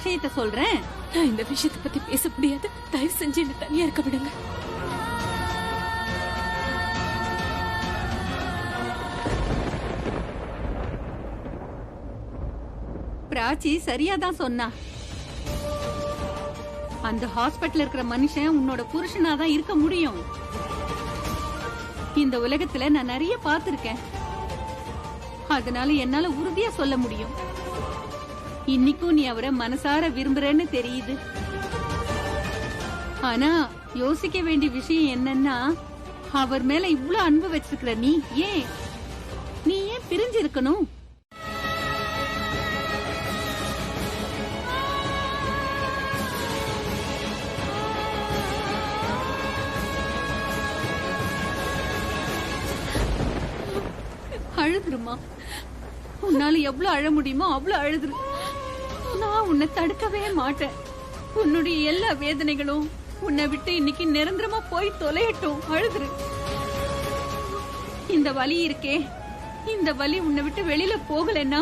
விஷயத்த சொல்றேன். நான் இந்த விஷயத்தை பத்தி பேச முடியாது. தயவு செஞ்சு என்ன தனியா இருக்க விடுங்க. பிராச்சி சரியாதான் சொன்னா. அந்த ஹாஸ்பிட்டல் இருக்கிற மனுஷன் உன்னோட புருஷனாதான் இருக்க முடியும். இந்த உலகத்துல நான் நிறைய பார்த்திருக்கேன். அதனால என்னால உறுதியா சொல்ல முடியும், இன்னைக்கும் நீ அவரை மனசார விரும்புறேன்னு தெரியுது. ஆனா யோசிக்க வேண்டிய விஷயம் என்னன்னா, அவர் மேல இவ்ளோ அன்பு வச்சிருக்கிற நீ ஏன் பிரிஞ்சு இருக்கணும்? அழுதுருமா, உன்னால எவ்வளவு அழ முடியுமோ அவ்வளவு அழுதுரு. நான் உன்னை தடுக்கவே மாட்டேன். உன்னுடைய எல்லா வேதனைகளும் உன்னை விட்டு இன்னைக்கு நிரந்தரமா போய் தொலையட்டும். அழுதுரு. இந்த வலி இருக்கே, இந்த வலி உன்னை விட்டு வெளியில போகலன்னா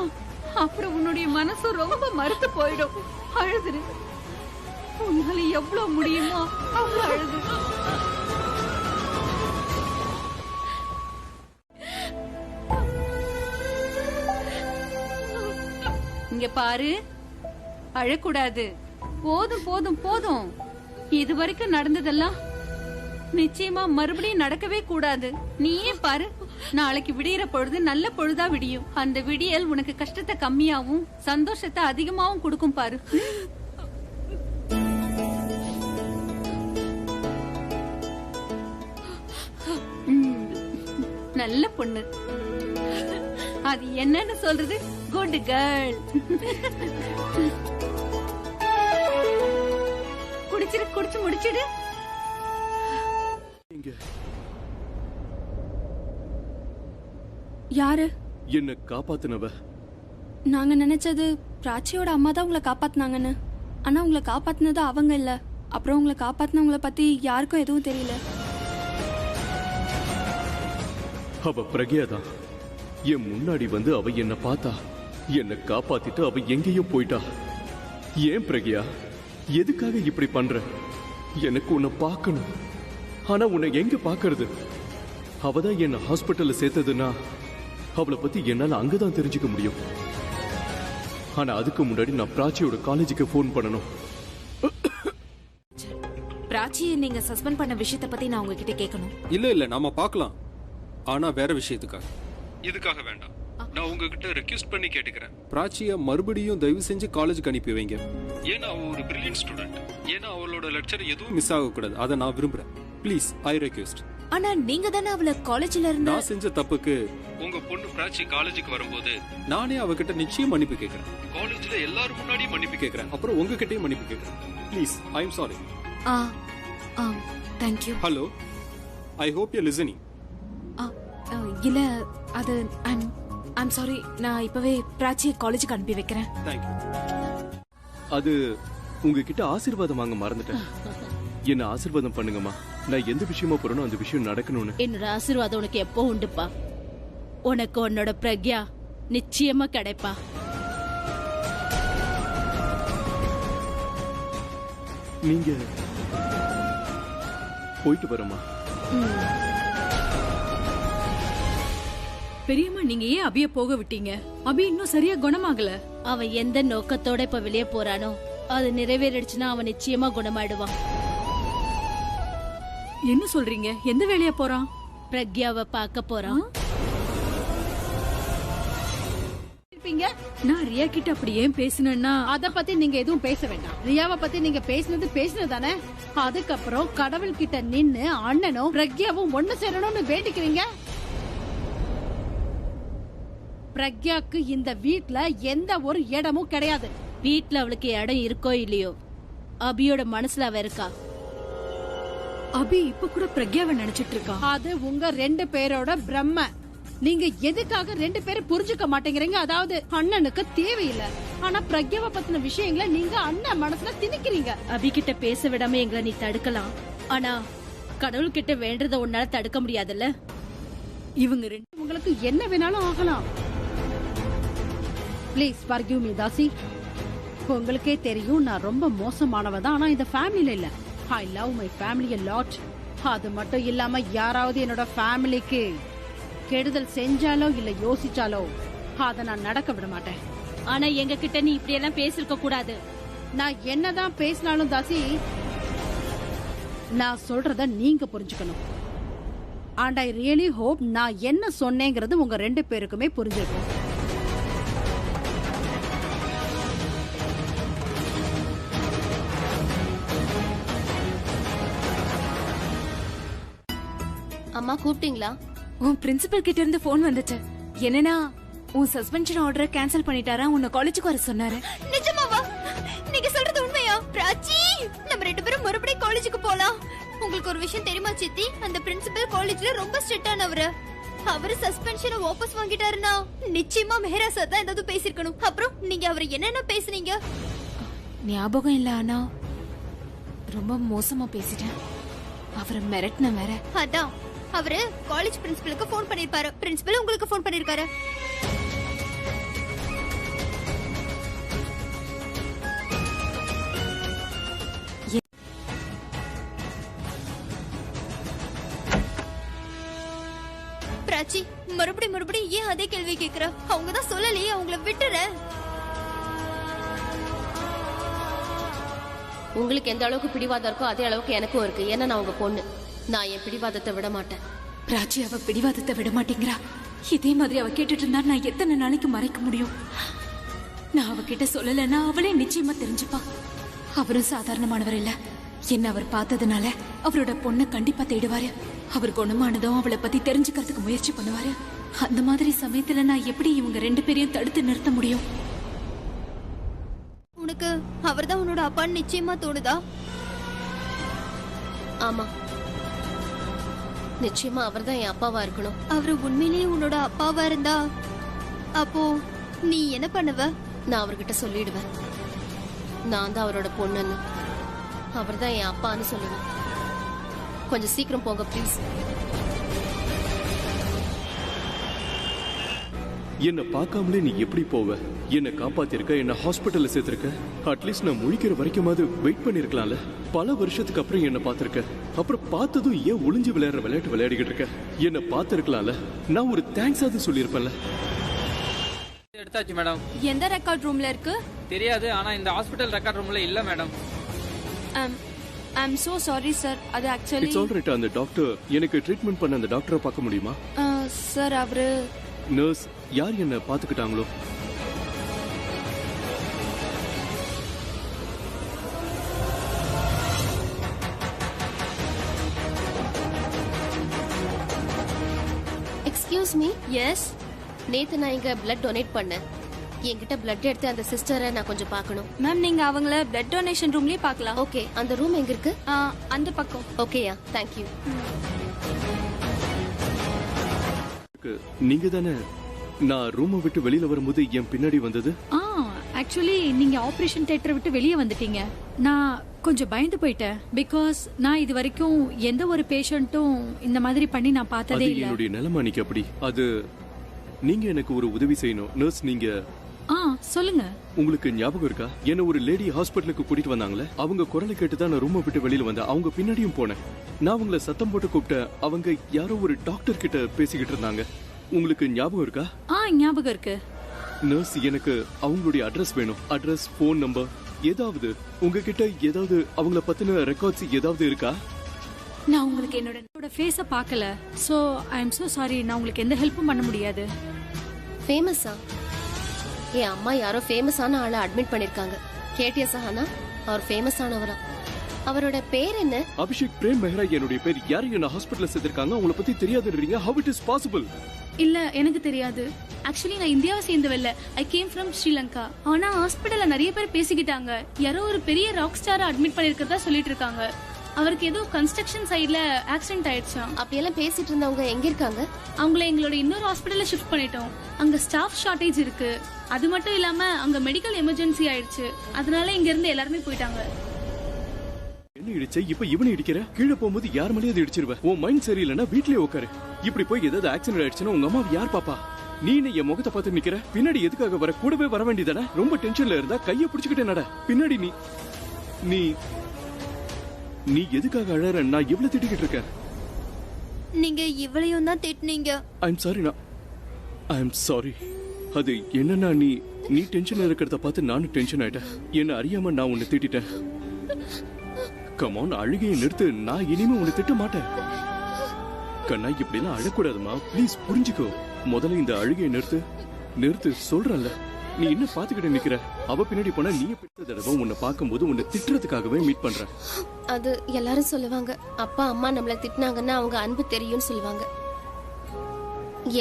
அப்புறம் உன்னுடைய மனசு ரொம்ப மறுத்து போயிடும். அழுதுரு. உன்னால எவ்வளவு முடியுமோ அவ்வளவு அழுது. இங்க பாரு, அழக்கூடாது. போதும் போதும் போதும். இதுவரைக்கும் நடந்ததெல்லாம் நிச்சயமா மறுபடியும் நடக்கவே கூடாது. நீயே பாரு, நாளைக்கு விடியற பொழுது நல்ல பொழுதா விடியும். அந்த விடியல் உனக்கு கஷ்டத்தை கம்மியாவும் சந்தோஷத்தை அதிகமாவும் கொடுக்கும் பாரு. நல்ல பொண்ணு. அது என்னன்னு சொல்றது? Good girl. குடிச்சு முடிச்சிடு. யாரு என்ன காப்பாத்துனவ? நாங்க நினைச்சது பிராச்சியோட அம்மா தான் உங்களை காப்பாத்தினாங்கன்னு. ஆனா உங்களை காப்பாத்தினது அவங்க இல்ல. அப்புறம் உங்களை காப்பாத்தினவங்கள பத்தி யாருக்கும் எதுவும் தெரியல. அவ பிரக்யாதான். என் முன்னாடி வந்து அவ என்ன பார்த்தா, என்ன காப்பாத்திட்டு அவ எங்கேயோ போயிட்டா. ஏன் பிரக்யா, எதுக்காக இப்படி பண்ற? எனக்கு உன்னை பார்க்கணும். ஆனா உன்னை எங்க பாக்குறது? அவதான் என்ன ஹாஸ்பிட்டல்ல சேர்த்ததுன்னா அவளை பத்தி என்னால அங்கதான் தெரிஞ்சுக்க முடியும். ஆனா அதுக்கு முன்னாடி நான் பிராச்சியோட காலேஜுக்கு போன் பண்ணணும். பிராச்சியை நீங்க சஸ்பெண்ட் பண்ண விஷயத்தை பத்தி நான் உங்ககிட்ட கேட்கணும். இல்ல நாம பார்க்கலாம். ஆனா வேற விஷயத்துக்காக. இதுக்காக வேண்டாம். நான் உங்ககிட்ட ரெக்வெஸ்ட் பண்ணி கேட்டுக்கிறேன். பிராச்சியை மறுபடியும் தயவு செஞ்சு காலேஜுக்கு அனுப்பி வைங்க. ஏன்னா அவ ஒரு பிரில்லியன்ட் ஸ்டூடெண்ட். ஏன்னா அவளோட லெக்சர் எதுவும் மிஸ் ஆக கூடாது. அதை நான் விரும்புறேன். Please, I request. ஆனா நீங்க தானே அவளை காலேஜ்ல இருந்து. நான் செஞ்ச தப்புக்கு உங்க பொண்ணு பிராச்சி காலேஜுக்கு வரும்போது நானே அவகிட்ட நிச்சயம் மன்னிப்பு கேட்கிறேன். காலேஜ்ல எல்லாரும் முன்னாடியும் மன்னிப்பு கேட்கிறேன். அப்புறம் உங்ககிட்டயும் மன்னிப்பு கேட்கிறேன். Please, I am sorry. Thank you. Hello, I hope you listening. இல்ல, அது ஐம் சாரி. நான் இப்பவே பிராச்சியை காலேஜுக்கு அனுப்பி வைக்கிறேன். Thank you. அது உங்ககிட்ட ஆசீர்வாதம் வாங்க மறந்துட்டேன். என்ன ஆசீர்வாதம் பண்ணுங்கம்மா. நான் எந்த விஷயமா போறேனோ அந்த விஷயம் நடக்கணும்னு. என்னோட ஆசீர்வாதம் உனக்கு எப்போ உண்டுப்பா. உனக்கு உன்னோட பிரக்யா நிச்சயமா கிடைப்பா. நீங்க போயிட்டு வரமா? பெரியம்மா, நீங்க ஏன் அபிய போக விட்டீங்க? அபி இன்னும் சரியா குணமாகல. அவன் எந்த நோக்கத்தோட இப்ப வெளியே போறானோ அது நிறைவேறிடுச்சுன்னா அவன் நிச்சயமா குணமாயிடுவான். என்ன சொல்றீங்க? எந்த வேலையா போறான்? பிரக்யாவை பார்க்க போறான். நான் ரியா கிட்ட அப்படி ஏன் பேசினேன்னா, அத பத்தி நீங்க எதுவும் பேச வேண்டாம். ரியாவை பத்தி நீங்க பேசினது தானே. அதுக்கப்புறம் கடவுள் கிட்ட நின்னு அண்ணனும் பிரக்யாவும் ஒண்ணு சேரணும்னு வேண்டிக்கிறீங்க. பிரக்யாக்கு இந்த வீட்ல எந்த ஒரு இடமும் கிடையாது. வீட்ல அவளுக்கு இடம் இருக்கோ இல்லையோ, அபியோட மனசுல அவ இருக்கா. அபி இப்ப கூட பிரக்யாவை நினைச்சிட்டு இருக்கா. அது உங்க ரெண்டு பேரோட பிரம்ம. நீங்க எதுக்காக ரெண்டு பேரும் புரிஞ்சுக்க மாட்டேங்கிறீங்க? அதாவது அண்ணனுக்கு தேவையில்லை, ஆனா பிரக்யாவை பத்தின விஷயங்களை நீங்க அண்ணன் மனசுல திணிக்கிறீங்க. அபி கிட்ட பேச விடாம எங்களை நீ தடுக்கலாம், ஆனா கடவுள் கிட்ட வேண்டத உன்னால தடுக்க முடியாதுல்ல. இவங்க ரெண்டு உங்களுக்கு என்ன வேணாலும் ஆகலாம். ப்ளீஸ் forgive me தாசி. உங்களுக்கே தெரியும் நான் ரொம்ப மோசமானவ தான். ஆனா இந்த ஃபேமிலில இல்ல. I love my family a lot. அது மட்டும் இல்லாம யாராவது என்னோட ஃபேமிலிக்கு கெடுதல் செஞ்சாலோ இல்ல யோசிச்சாலோ அத நான் நடக்க விட மாட்டேன். ஆனா எங்க கிட்ட நீ இப்படி எல்லாம் பேசிருக்க கூடாது. நான் என்னதான் பேசினாலும் தாசி, நான் சொல்றத நீங்க புரிஞ்சுக்கணும். அண்ட் ஐ ரியலி ஹோப் நான் என்ன சொன்னேங்கிறது உங்க 2 பேருக்குமே புரிஞ்சிருக்கும். அம்மா கூப்பிட்டீங்களா? உன் பிரின்சிபல் கிட்ட இருந்து போன் வந்துச்சு. என்னன்னா உன் சஸ்பென்ஷன் ஆர்டரை கேன்சல் பண்ணிட்டாரா, உன்னை காலேஜுக்கு வர சொன்னாரு. நிஜமாவா? நீங்க சொல்றது உண்மையா? பிராச்சி, நம்ம 2 பேரும் மறுபடியும் காலேஜுக்கு போலாம். உங்களுக்கு ஒரு விஷயம் தெரியுமா சித்தி? அந்த பிரின்சிபல் காலேஜ்ல ரொம்ப ஸ்ட்ரிக்ட் ஆனவரு. அவரு சஸ்பென்ஷனை வாபஸ் வாங்கிட்டாருன்னா நிச்சயமா மெஹரா சார் தான் ஏதாவது பேசிருக்கணும். அப்புறம் நீங்க அவரை என்னென்ன பேசுனீங்க? ஞாபகம் இல்ல, ஆனா ரொம்ப மோசமா பேசிட்டேன். அவரை மிரட்டின வேற. அதான் அவரு காலேஜ் பிரின்சிபலுக்கு போன் பண்ணிருப்பாரு. பிரின்சிபல் உங்களுக்கு போன் பண்ணிருக்காரு. பிராச்சி, மறுபடியும் ஏன் அதே கேள்வி கேக்குற? அவங்க தான் சொல்லலையே, அவங்கள விட்டுறேன். உங்களுக்கு எந்த அளவுக்கு பிடிவாதம் இருக்கோ அதே அளவுக்கு எனக்கும் இருக்கு. ஏன்னா நான் உங்க பொண்ணு. நான் என் பிடிவாதத்தை விட மாட்டேன். பிராச்சி அவ பிடிவாதத்தை விட மாட்டேங்கிறா. இதே மாதிரி அவ கேட்டுட்டு இருந்தா நான் எத்தனை நாளைக்கு மறைக்க முடியும்? நான் அவகிட்ட சொல்லலைன்னா அவளே நிச்சயமா தெரிஞ்சுப்பா. அவரும் சாதாரணமானவர் இல்ல. என்ன அவர் பார்த்ததுனால அவரோட பொண்ணை கண்டிப்பா தேடுவாரு. அவர் குணமானதும் அவளை பத்தி தெரிஞ்சுக்கிறதுக்கு முயற்சி பண்ணுவாரு. அந்த மாதிரி சமயத்துல நான் எப்படி இவங்க 2 பேரையும் தடுத்து நிறுத்த முடியும்? உனக்கு அவர்தான் உன்னோட அப்பான்னு நிச்சயமா தோணுதா? ஆமா, நிச்சயமா அவர்தான் என் அப்பாவா இருக்கணும். அவரு உண்மையிலேயே உன்னோட அப்பாவா இருந்தா அப்போ நீ என்ன பண்ணுவ? நான் அவர்கிட்ட சொல்லிடுவேன், நான் தான் அவரோட பொண்ணுன்னு. அவர்தான் என் அப்பான்னு சொல்லுவேன். கொஞ்சம் சீக்கிரம் போங்க ப்ளீஸ். என்ன பார்க்காமலே நீ எப்படி போவ? என்ன காப்பாத்திருக்க, என்ன ஹாஸ்பிட்டல்ல சேர்த்திருக்க. அட்லீஸ்ட் நான் முழிக்கிற வரைக்குமாவது வெயிட் பண்ணிருக்கலாம்ல. பல வருஷத்துக்கு அப்புறம் என்ன பார்த்திருக்க. அப்புறம் பார்த்ததும் ஏன் ஒளிஞ்சு விளையாடுற விளையாட்டு விளையாடிக்கிட்டு இருக்க? என்ன பார்த்திருக்கலாம்ல. நான் ஒரு தேங்க்ஸ் ஆவது சொல்லியிருப்பேன்ல. எடுத்தாச்சு மேடம். எந்த ரெக்கார்ட் ரூம்ல இருக்கு தெரியாது, ஆனா இந்த ஹாஸ்பிடல் ரெக்கார்ட் ரூம்ல இல்ல madam. I'm so sorry sir. அது ஆக்சுவலி இட்ஸ் ஆல் ரைட். அந்த டாக்டர் எனக்கு ட்ரீட்மெண்ட் பண்ண அந்த டாக்டரை பார்க்க முடியுமா? சார் அவரு நர்ஸ் யார் என்ன பாத்துக்கிட்டாங்களோ. Excuse me. எஸ், நேத்து நான் இங்க பிளட் டொனேட் பண்ணேன். என்கிட்ட பிளட் எடுத்து அந்த சிஸ்டரை நான் கொஞ்சம் பார்க்கணும். மேம் நீங்க அவங்கள பிளட் டொனேஷன் ரூம்லயே பார்க்கலாம். ஓகே, அந்த ரூம் எங்க இருக்கு? அந்த பக்கம். ஓகேயா, தேங்க் யூ. நீங்க தானே நான் ரூமை விட்டு வெளியில வரும்போது என் பின்னாடி வந்தது? ஆக்சுவலி நீங்க ஆபரேஷன் தியேட்டரை விட்டு வெளியே வந்துட்டீங்க. நான் கொஞ்சம் பயந்து போயிட்டேன். பிகாஸ் நான் இது வரைக்கும் எந்த ஒரு பேஷண்ட்டும் இந்த மாதிரி பண்ணி நான் பார்த்ததே இல்ல. என்னுடைய நிலைமை அன்னைக்கு அப்படி. அது நீங்க எனக்கு ஒரு உதவி செய்யணும் நர்ஸ். நீங்க சொல்லுங்க. உங்களுக்கு ஞாபகம் இருக்கா, என்ன ஒரு லேடி ஹாஸ்பிட்டலுக்கு கூட்டிட்டு வந்தாங்களே, அவங்க குரலை கேட்டு தான் நான் ரூமை விட்டு வெளியில வந்தேன். அவங்க பின்னாடியும் போனேன். நான் அவங்கள சத்தம் போட்டு கூப்பிட்டேன். அவங்க யாரோ ஒரு டாக்டர் கிட்ட பேசிக்கிட்டு இருந்தாங்க. உங்களுக்கு ஞாபகம் இருக்கா? ஞாபகம் இருக்கு. நர்ஸ், எனக்கு அவங்களுடைய அட்ரஸ் வேணும். அட்ரஸ், போன் நம்பர், ஏதாவது உங்ககிட்ட ஏதாவது அவங்கள பத்தின ரெக்கார்ட்ஸ் ஏதாவது இருக்கா? நான் உங்களுக்கு என்னோட ஃபேஸ பார்க்கல. So I am so sorry. நான் உங்களுக்கு எந்த ஹெல்ப்பும் பண்ண முடியாது. ஃபேமஸா? என் அம்மா யாரோ ஃபேமஸான ஆளை அட்மிட் பண்ணிருக்காங்க. கேட்டியா சஹானா? அவர் ஃபேமஸானவரா? அவரோட பேர் என்ன? அபிஷேக் பிரேம் மெஹ்ரா என்னுடைய பேர். யாரும் என்ன ஹாஸ்பிட்டல்ல சேர்த்திருக்காங்க, அவங்கள பத்தி தெரியாதுன்றீங்க. how it is possible? இல்ல எனக்கு தெரியாது. ஆக்சுவலி நான் இந்தியாவை சேர்ந்தவல்ல. I came from Sri Lanka. ஆனா ஹாஸ்பிடல்ல நிறைய பேர் பேசிக்கிட்டாங்க. யாரோ ஒரு பெரிய ராக் ஸ்டாரை அட்மிட் பண்ணிருக்கிறதா சொல்லிட்டு இருக்காங்க. அவருக்கு ஏதோ கன்ஸ்ட்ரக்ஷன் சைடுல ஆக்சிடென்ட் ஆயிடுச்சாம். அப்படியெல்லாம் பேசிட்டு இருந்தவங்க எங்க இருக்காங்க? அவங்கள எங்களோட இன்னொரு ஹாஸ்பிடல்ல ஷிஃப்ட் பண்ணிட்டோம். அங்க ஸ்டாஃப் ஷார்டேஜ் இருக்கு. அது மட்டும் இல்லாம அங்க மெடிக்கல் எமர்ஜென்சி ஆயிடுச்சு. அதனால இங்க இருந்து எல்லாருமே போயிட்டாங்க. என்ன இடிச்ச? இப்ப இவனை இடிக்கிற? கீழே போகும்போது யார் மேலேயே இடிச்சிருவ. உன் மைண்ட் சரியில்லைன்னா வீட்லயே உட்காரு. இப்படி போய் ஏதாவது ஆக்சிடென்ட் ஆயிடுச்சுன்னா உங்க அம்மாவை யார் பாப்பா? நீ என் முகத்தை பார்த்து நிக்கிற, பின்னாடி எதுக்காக வர? கூடவே வர வேண்டியதானே? ரொம்ப டென்ஷன்ல இருந்தா கைய பிடிச்சுக்கிட்டே நட. பின்னாடி நீ நீ எதுக்காக அழற? நான் எவ்வளவு திட்டிக்கிட்டு இருக்கேன். நீங்க இவளையும் தான் திட்டுனீங்க. I'm sorry. அது என்னன்னா நீ டென்ஷன்ல இருக்கிறத பார்த்து நானும் டென்ஷன் ஆயிட்டேன். என்ன அறியாம நான் உன்னை திட்டிட்டேன். கமான், அழுகையை நிறுத்து. நான் இனிமே உன்னை திட்ட மாட்டேன். கண்ணா, இப்படிலாம் அழக்கூடாதுமா. ப்ளீஸ் புரிஞ்சுக்கோ. முதல்ல இந்த அழுகையை நிறுத்து சொல்றல. நீ என்ன பாத்துக்கிட்டு நிக்கிற? அவ பின்னாடி போனா நீ பெற்ற தடவை உன்னை பார்க்கும்போது உன்னை திட்டுறதுக்காகவே மீட் பண்ற. அது எல்லாரும் சொல்லுவாங்க, அப்பா அம்மா நம்மள திட்டினாங்கன்னா அவங்க அன்பு தெரியும்னு சொல்லுவாங்க.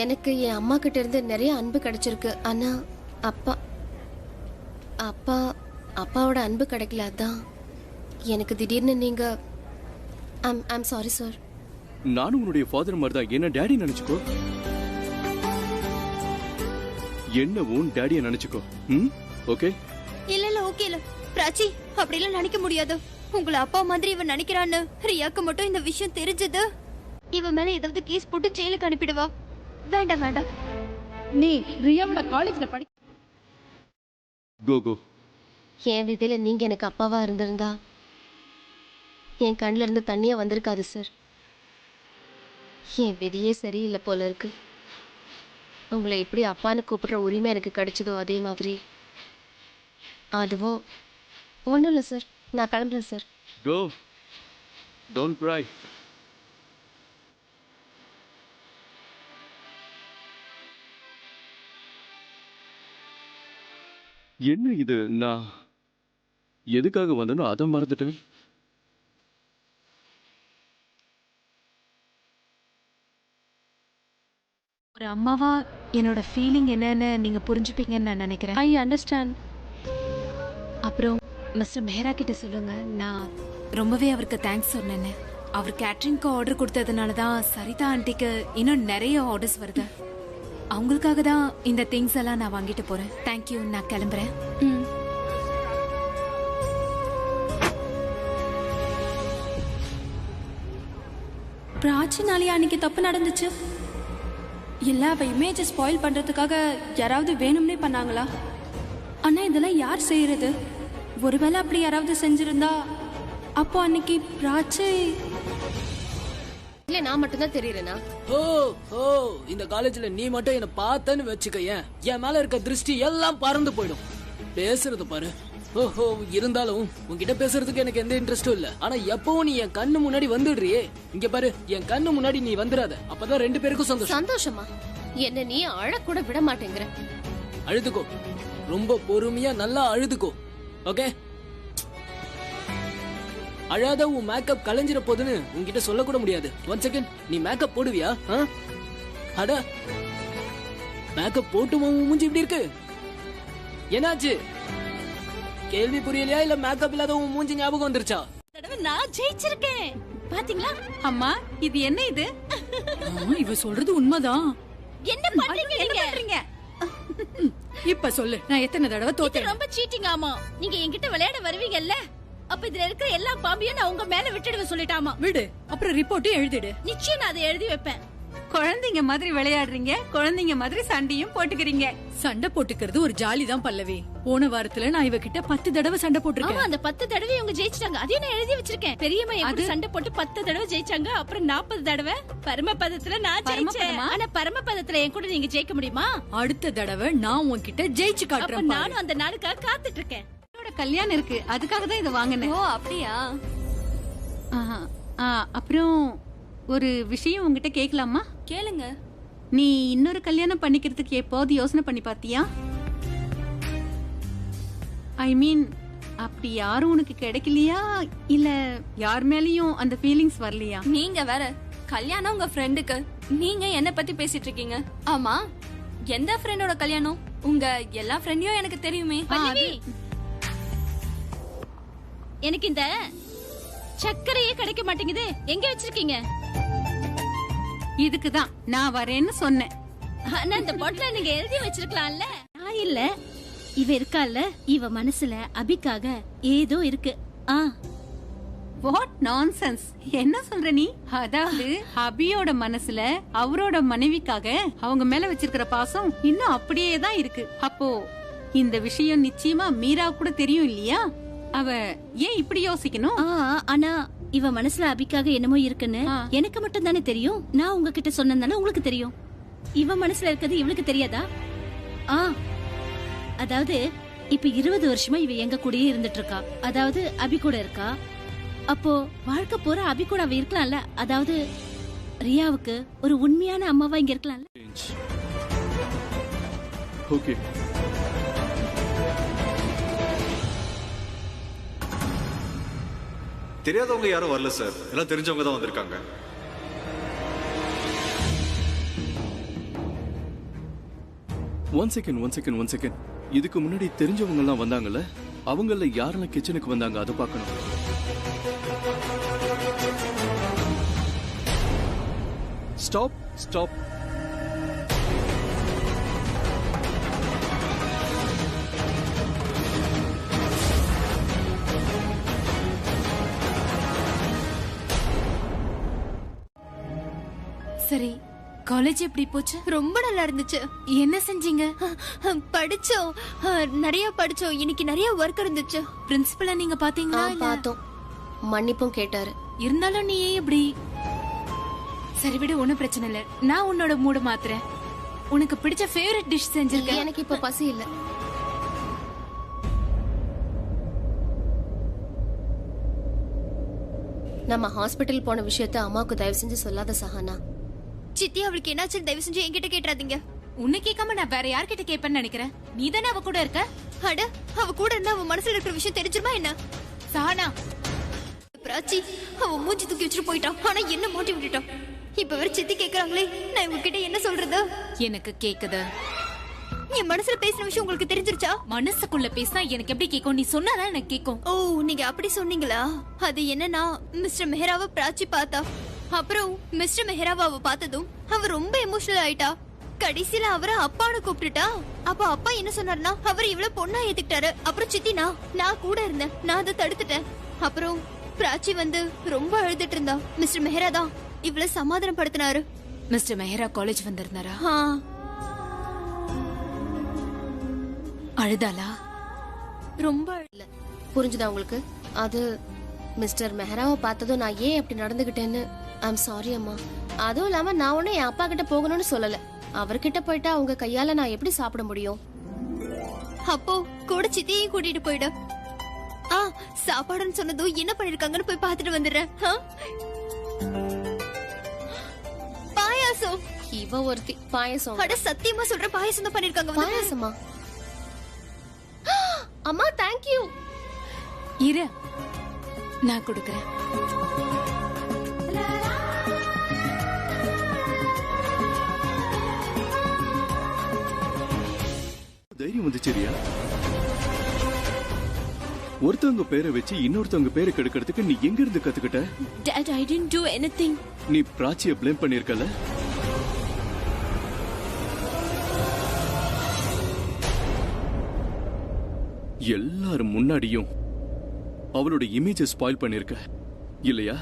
எனக்கு என் அம்மா கிட்ட இருந்து நிறைய அன்பு கிடைச்சிருக்கு. ஆனா அப்பாவோட அன்பு கிடைக்கல. அதான் எனக்கு திடீர்னு நீங்க ஐம் சாரி சார். நானும் உன்னுடைய ஃபாதர் மாதிரி தான். என்ன டேடி நினைச்சுக்கோ. என்ன உன் டேடிய நினைச்சுக்கோ. ஓகே? இல்ல ஓகே இல்ல பிராச்சி, அப்படிலாம் நினைக்க முடியாது. உங்களை அப்பா மாதிரி இவன் நினைக்கிறான்னு ரியாக்கு மட்டும் இந்த விஷயம் தெரிஞ்சது, இவன் மேல ஏதாவது கேஸ் போட்டு ஜெயிலுக்கு அனுப்பிடுவா. வேண்டாம். நீ ரியாவோட காலேஜ்ல படி. கோ. என் விதியில நீங்க எனக்கு அப்பாவா இருந்திருந்தா என் கண்ணில இருந்து தண்ணியா வந்திருக்காது சார். என் விதியே சரியில்லை போல இருக்கு. உங்களை எப்படி அப்பான்னு கூப்பிடுற உரிமை எனக்கு கிடைச்சதோ அதே மாதிரி அதுவோ. ஒன்றும் இல்லை சார், நான் கிளம்புறேன் சார். கோ. Don't cry. என்ன இது? நான் எதுக்காக வந்தனோ அதை மறந்துட்டேன். ஒரு அம்மாவா என்னோட ஃபீலிங் என்னன்னு நீங்க புரிஞ்சுப்பீங்கன்னு நான் நினைக்கிறேன். I understand. அப்புறம் மிஸ்டர் மெஹரா கிட்ட சொல்லுங்க, நான் ரொம்பவே அவருக்கு தேங்க்ஸ் சொன்னேன்னு. அவர் கேட்டரிங்க்கு ஆர்டர் கொடுத்ததுனால தான் சரிதா ஆண்டிக்கு இன்னும் நிறைய ஆர்டர்ஸ் வருது. அவங்களுக்காக தான் இந்த திங்ஸ் எல்லாம் நான் வாங்கிட்டு போறேன். தேங்க்யூ, நான் கிளம்புறேன். பிராச்சினாலே அன்னைக்கு தப்பு நடந்துச்சு. இல்ல அவ இமேஜை ஸ்பாயில் பண்றதுக்காக யாராவது வேணும்னே பண்ணாங்களா? ஆனா இதெல்லாம் யார் செய்யறது? ஒருவேளை அப்படி யாராவது செஞ்சிருந்தா அப்போ அன்னைக்கு பிராச்சி இல்ல நான் மட்டும்தான் தெரியுறேனா? ஓ இந்த காலேஜ்ல நீ மட்டும் என்ன பார்த்தன்னு வச்சுக்க, என் மேல இருக்க திருஷ்டி எல்லாம் பறந்து போயிடும். பேசுறது பாரு. ஓஹோ, இருந்தாலும் உன்கிட்ட பேசுறதுக்கு எனக்கு எந்த இன்ட்ரெஸ்டும் இல்ல. ஆனா எப்பவும் நீ என் கண்ணு முன்னாடி வந்துடுறியே. இங்க பாரு, என் கண்ணு முன்னாடி நீ வந்துடாத. அப்பதான் ரெண்டு பேருக்கும் சந்தோஷம். சந்தோஷமா? என்ன நீ அழக்கூட விட மாட்டேங்கிற. அழுதுக்கோ, ரொம்ப பொறுமையா நல்லா அழுதுக்கோ. ஓகே? அழாத உன் மேக்கப் கலைஞ்சிட போதுன்னு உன்கிட்ட சொல்ல கூட முடியாது. ஒன் செகண்ட், நீ மேக்கப் போடுவியா? அட, மேக்கப் போட்டுமா உன் மூஞ்சி இப்படி இருக்கு? என்னாச்சு? கேள்வி புரியலையா இல்ல மேக்கப் இல்லாத உன் மூஞ்சி ஞாபகம் வந்துருச்சா? நான் ஜெயிச்சிருக்கேன் பாத்தீங்களா? அம்மா, இது என்ன இது? இவ சொல்றது உண்மைதான். என்ன பண்றீங்க? இப்ப சொல்லு, நான் எத்தனை தடவை தோத்தேன்? ரொம்ப சீட்டிங். ஆமா, நீங்க என்கிட்ட விளையாட வருவீங்கல்ல, அப்ப இதுல இருக்கிற எல்லா பாம்பியும் நான் உங்க மேல விட்டுடுவேன் சொல்லிட்டாமா. விடு, அப்புறம் ரிப்போர்ட்டும் எழுதிடு. நிச்சயம் நான் அதை எழுதி வைப்பேன். குழந்தைங்க மாதிரி விளையாடுறீங்க, குழந்தைங்க மாதிரி சண்டையும் போட்டுக்கிறீங்க. சண்டை போட்டுக்கிறது ஒரு ஜாலி தான் பல்லவி. போன வாரத்துல நான் இவகிட்ட 10 தடவை சண்டை போட்டிருக்கேன். அந்த 10 தடவை இவங்க ஜெயிச்சிட்டாங்க. அதையும் நான் எழுதி வச்சிருக்கேன். பெரியம்மா எப்படி சண்டை போட்டு 10 தடவை ஜெயிச்சாங்க. அப்புறம் 40 தடவை பரமபதத்துல நான் ஜெயிச்சேன். ஆனா பரமபதத்துல என் கூட நீங்க ஜெயிக்க முடியுமா? அடுத்த தடவை நான் உன்கிட்ட ஜெயிச்சு காட்டுறேன். நானும் அந்த நாளுக்காக காத்துட்டு இருக்கேன். என்னோட கல்யாணம் இருக்கு, அதுக்காக தான் இதை வாங்கினேன். ஓ அப்படியா? அப்புறம் ஒரு விஷயம் உங்ககிட்ட கேட்கலாமா? கேளுங்க. நீ இன்னொரு கல்யாணம் பண்ணிக்கிறதுக்கு எப்போது யோசனை பண்ணி பாத்தியா? ஐ மீன், அப்படி யாரும் உனக்கு கிடைக்கலையா, இல்ல யார் மேலயும் அந்த ஃபீலிங்ஸ் வரலையா? நீங்க வேற, கல்யாணம் உங்க ஃப்ரெண்டுக்கு, நீங்க என்ன பத்தி பேசிட்டு இருக்கீங்க? ஆமா, எந்த ஃப்ரெண்டோட கல்யாணம்? உங்க எல்லா ஃப்ரெண்டையும் எனக்கு தெரியுமே. எனக்கு இந்த சக்கரையே கிடைக்க மாட்டேங்குது. எங்க வச்சிருக்கீங்க? இதுக்குதான் நான் வரேன்னு சொன்னேன். ஆனா இந்த பொட்டல நீங்க எழுதி வச்சிருக்கலாம்ல. நான் இல்ல, இவ இருக்கால, இவ மனசுல அபிக்காக ஏதோ இருக்கு. வாட் நான்சென்ஸ், என்ன சொல்ற நீ? அதாவது அபியோட மனசுல அவரோட மனைவிக்காக அவங்க மேல வச்சிருக்கிற பாசம் இன்னும் அப்படியே தான் இருக்கு. அப்போ இந்த விஷயம் நிச்சயமா மீரா கூட தெரியும் இல்லையா? அவ ஏன் இப்படி யோசிக்கணும்? ஆனா இவ மனசுல அபிக்காக என்னமோ இருக்குன்னு எனக்கு மட்டும் தானே தெரியும். நான் உங்ககிட்ட சொன்னதானே உங்களுக்கு தெரியும். இவ மனசுல இருக்கிறது இவளுக்கு தெரியாதா? அதாவது இப்ப 20 வருஷமா இவ எங்க கூடயே இருந்துட்டு இருக்கா. அதாவது அபி கூட இருக்கா. அப்போ வாழ்க்கை போற அபி கூட அவ இருக்கலாம்ல. அதாவது ரியாவுக்கு ஒரு உண்மையான அம்மாவா இங்க இருக்கலாம்ல. ஓகே, தெரியாதவங்க யாரும் வரல சார், எல்லாம் தெரிஞ்சவங்க தான் வந்திருக்காங்க. One second. இதுக்கு முன்னாடி தெரிஞ்சவங்க எல்லாம் வந்தாங்கல்ல, அவங்கள யாரெல்லாம் கிச்சனுக்கு வந்தாங்க அதை பார்க்கணும். ஸ்டாப். சரி, காலேஜ் எப்படி போச்சு? ரொம்ப நல்லா இருந்துச்சு. என்ன செஞ்சீங்க? படிச்சோம், நிறைய படிச்சோம். இன்னைக்கு நிறைய ஒர்க் இருந்துச்சு. பிரின்சிபலை நீங்க பாத்தீங்களா? பார்த்தோம், மன்னிப்பும் கேட்டாரு. இருந்தாலும் நீ ஏன் இப்படி? சரி விடு, ஒண்ணும் பிரச்சனை இல்ல. நான் உன்னோட மூடு மாத்துறேன். உனக்கு பிடிச்ச ஃபேவரட் டிஷ் செஞ்சிருக்கேன். எனக்கு இப்ப பசி இல்ல. நம்ம ஹாஸ்பிட்டல் போன விஷயத்த அம்மாவுக்கு தயவு செஞ்சு சொல்லாத சஹானா. சித்தி, அவளுக்கு என்னாச்சு தயவு செஞ்சு என்கிட்ட கேட்றாதீங்க. உன்னை கேட்காம நான் வேற யார்கிட்ட கேட்பேன்னு நினைக்கிறேன்? நீ தானே அவ கூட இருக்க. அட, அவ கூட இருந்தா அவ மனசுல இருக்கிற விஷயம் தெரிஞ்சிருமா என்ன? சஹானா, பிராச்சி அவ மூஞ்சி தூக்கி வச்சுட்டு போயிட்டான். ஆனா என்ன மாட்டி விட்டுட்டான். இப்ப வேற சித்தி கேக்குறாங்களே, நான் இவகிட்ட என்ன சொல்றது? எனக்கு கேக்குது. என் மனசுல பேசின விஷயம் உங்களுக்கு தெரிஞ்சிருச்சா? மனசுக்குள்ள பேசினா எனக்கு எப்படி கேட்கும்? நீ சொன்னாதான் எனக்கு கேட்கும். ஓ, நீங்க அப்படி சொன்னீங்களா? அது என்னன்னா, மிஸ்டர் மெஹராவை பிராச்சி பார்த்தா. அப்புறம் மிஸ்டர் மெஹராவை அவ பார்த்ததும் அவ ரொம்ப எமோஷனல் ஆயிட்டா. கடைசியில அவரை அப்பான்னு கூப்பிட்டுட்டா. அப்ப அப்பா என்ன சொன்னாருன்னா, அவர் இவ்வளவு பொண்ணா ஏத்துக்கிட்டாரு. அப்புறம் சித்தி, நான் கூட இருந்தேன், நான் அதை தடுத்துட்டேன். அப்புறம் பிராச்சி வந்து ரொம்ப அழுதுட்டு இருந்தா. மிஸ்டர் மெஹரா தான் இவ்வளவு சமாதானம் படுத்தினாரு. மிஸ்டர் மெஹரா காலேஜ் வந்திருந்தாரா? அழுதாளா? ரொம்ப இல்ல. புரிஞ்சுதா உங்களுக்கு? அது மிஸ்டர் மெஹராவை பார்த்ததும் நான் ஏன் அப்படி நடந்துகிட்டேன்னு ஐம் சாரி அம்மா. அதுவும் இல்லாம நான் ஒன்னும் என் அப்பா கிட்ட போகணும்னு சொல்லல. அவர்கிட்ட போயிட்டா அவங்க கையால நான் எப்படி சாப்பிட முடியும்? அப்போ கூட சித்தியையும் கூட்டிட்டு போயிடு. சாப்பாடுன்னு சொன்னதும் என்ன பண்ணிருக்காங்கன்னு போய் பாத்துட்டு வந்துடுறேன். பாயாசம். இவ ஒருத்தி பாயசம். அட, சத்தியமா சொல்ற, பாயாசம் தான் பண்ணிருக்காங்க. பாயசமா? அம்மா தேங்க்யூ. இரு, நான் கொடுக்கறேன். தைரியம் வந்துச்சரியா? ஒருத்தவங்க பேரை வச்சு இன்னொருத்தவங்க பேரை கெடுக்கிறதுக்கு நீ எங்க இருந்து கத்துக்கிட்ட? Dad, I didn't do anything. நீ பிராச்சியை ப்ளேம் பண்ணிருக்கல? எல்லாரும் முன்னாடியும் அவளோட இமேஜை ஸ்பாயில் பண்ணிருக்க இல்லையா?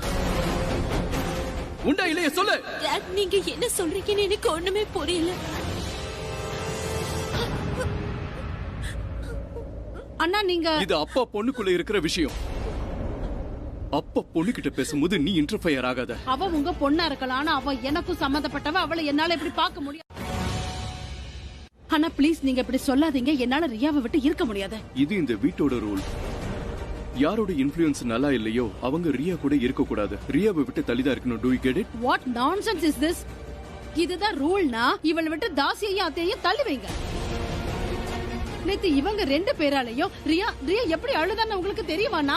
உண்டா இல்லையா சொல்லு. Dad, நீங்க என்ன சொல்றீங்கன்னு எனக்கு ஒண்ணுமே புரியல. அண்ணா, நீங்க இது அப்பா பொண்ணுக்குள்ள இருக்கிற விஷயம். அப்பா பொண்ணு கிட்ட பேசும்போது நீ இன்டர்ஃபயர் ஆகாத. அவ உங்க பொண்ணா இருக்கலாம், ஆனா அவ எனக்கும் சம்மந்தப்பட்டவ. அவளை என்னால இப்படி பார்க்க முடியாது. அண்ணா ப்ளீஸ், நீங்க இப்படி சொல்லாதீங்க. என்னால ரியாவை விட்டு இருக்க முடியாது. இது இந்த வீட்டோட ரூல். யாரோட இன்ஃப்ளூயன்ஸ் நல்லா இல்லையோ அவங்க ரியா கூட இருக்க கூடாது. ரியாவை விட்டு தள்ளிதான் இருக்கணும். Do you get it? What nonsense is this? இதுதான் ரூல்னா இவளை விட்டு தாசியையும் அத்தையும் தள்ளி வைங்க. நேத்து இவங்க 2 பேராலையும் ரியா எப்படி அழுதான்னு உங்களுக்கு தெரியுமாண்ணா?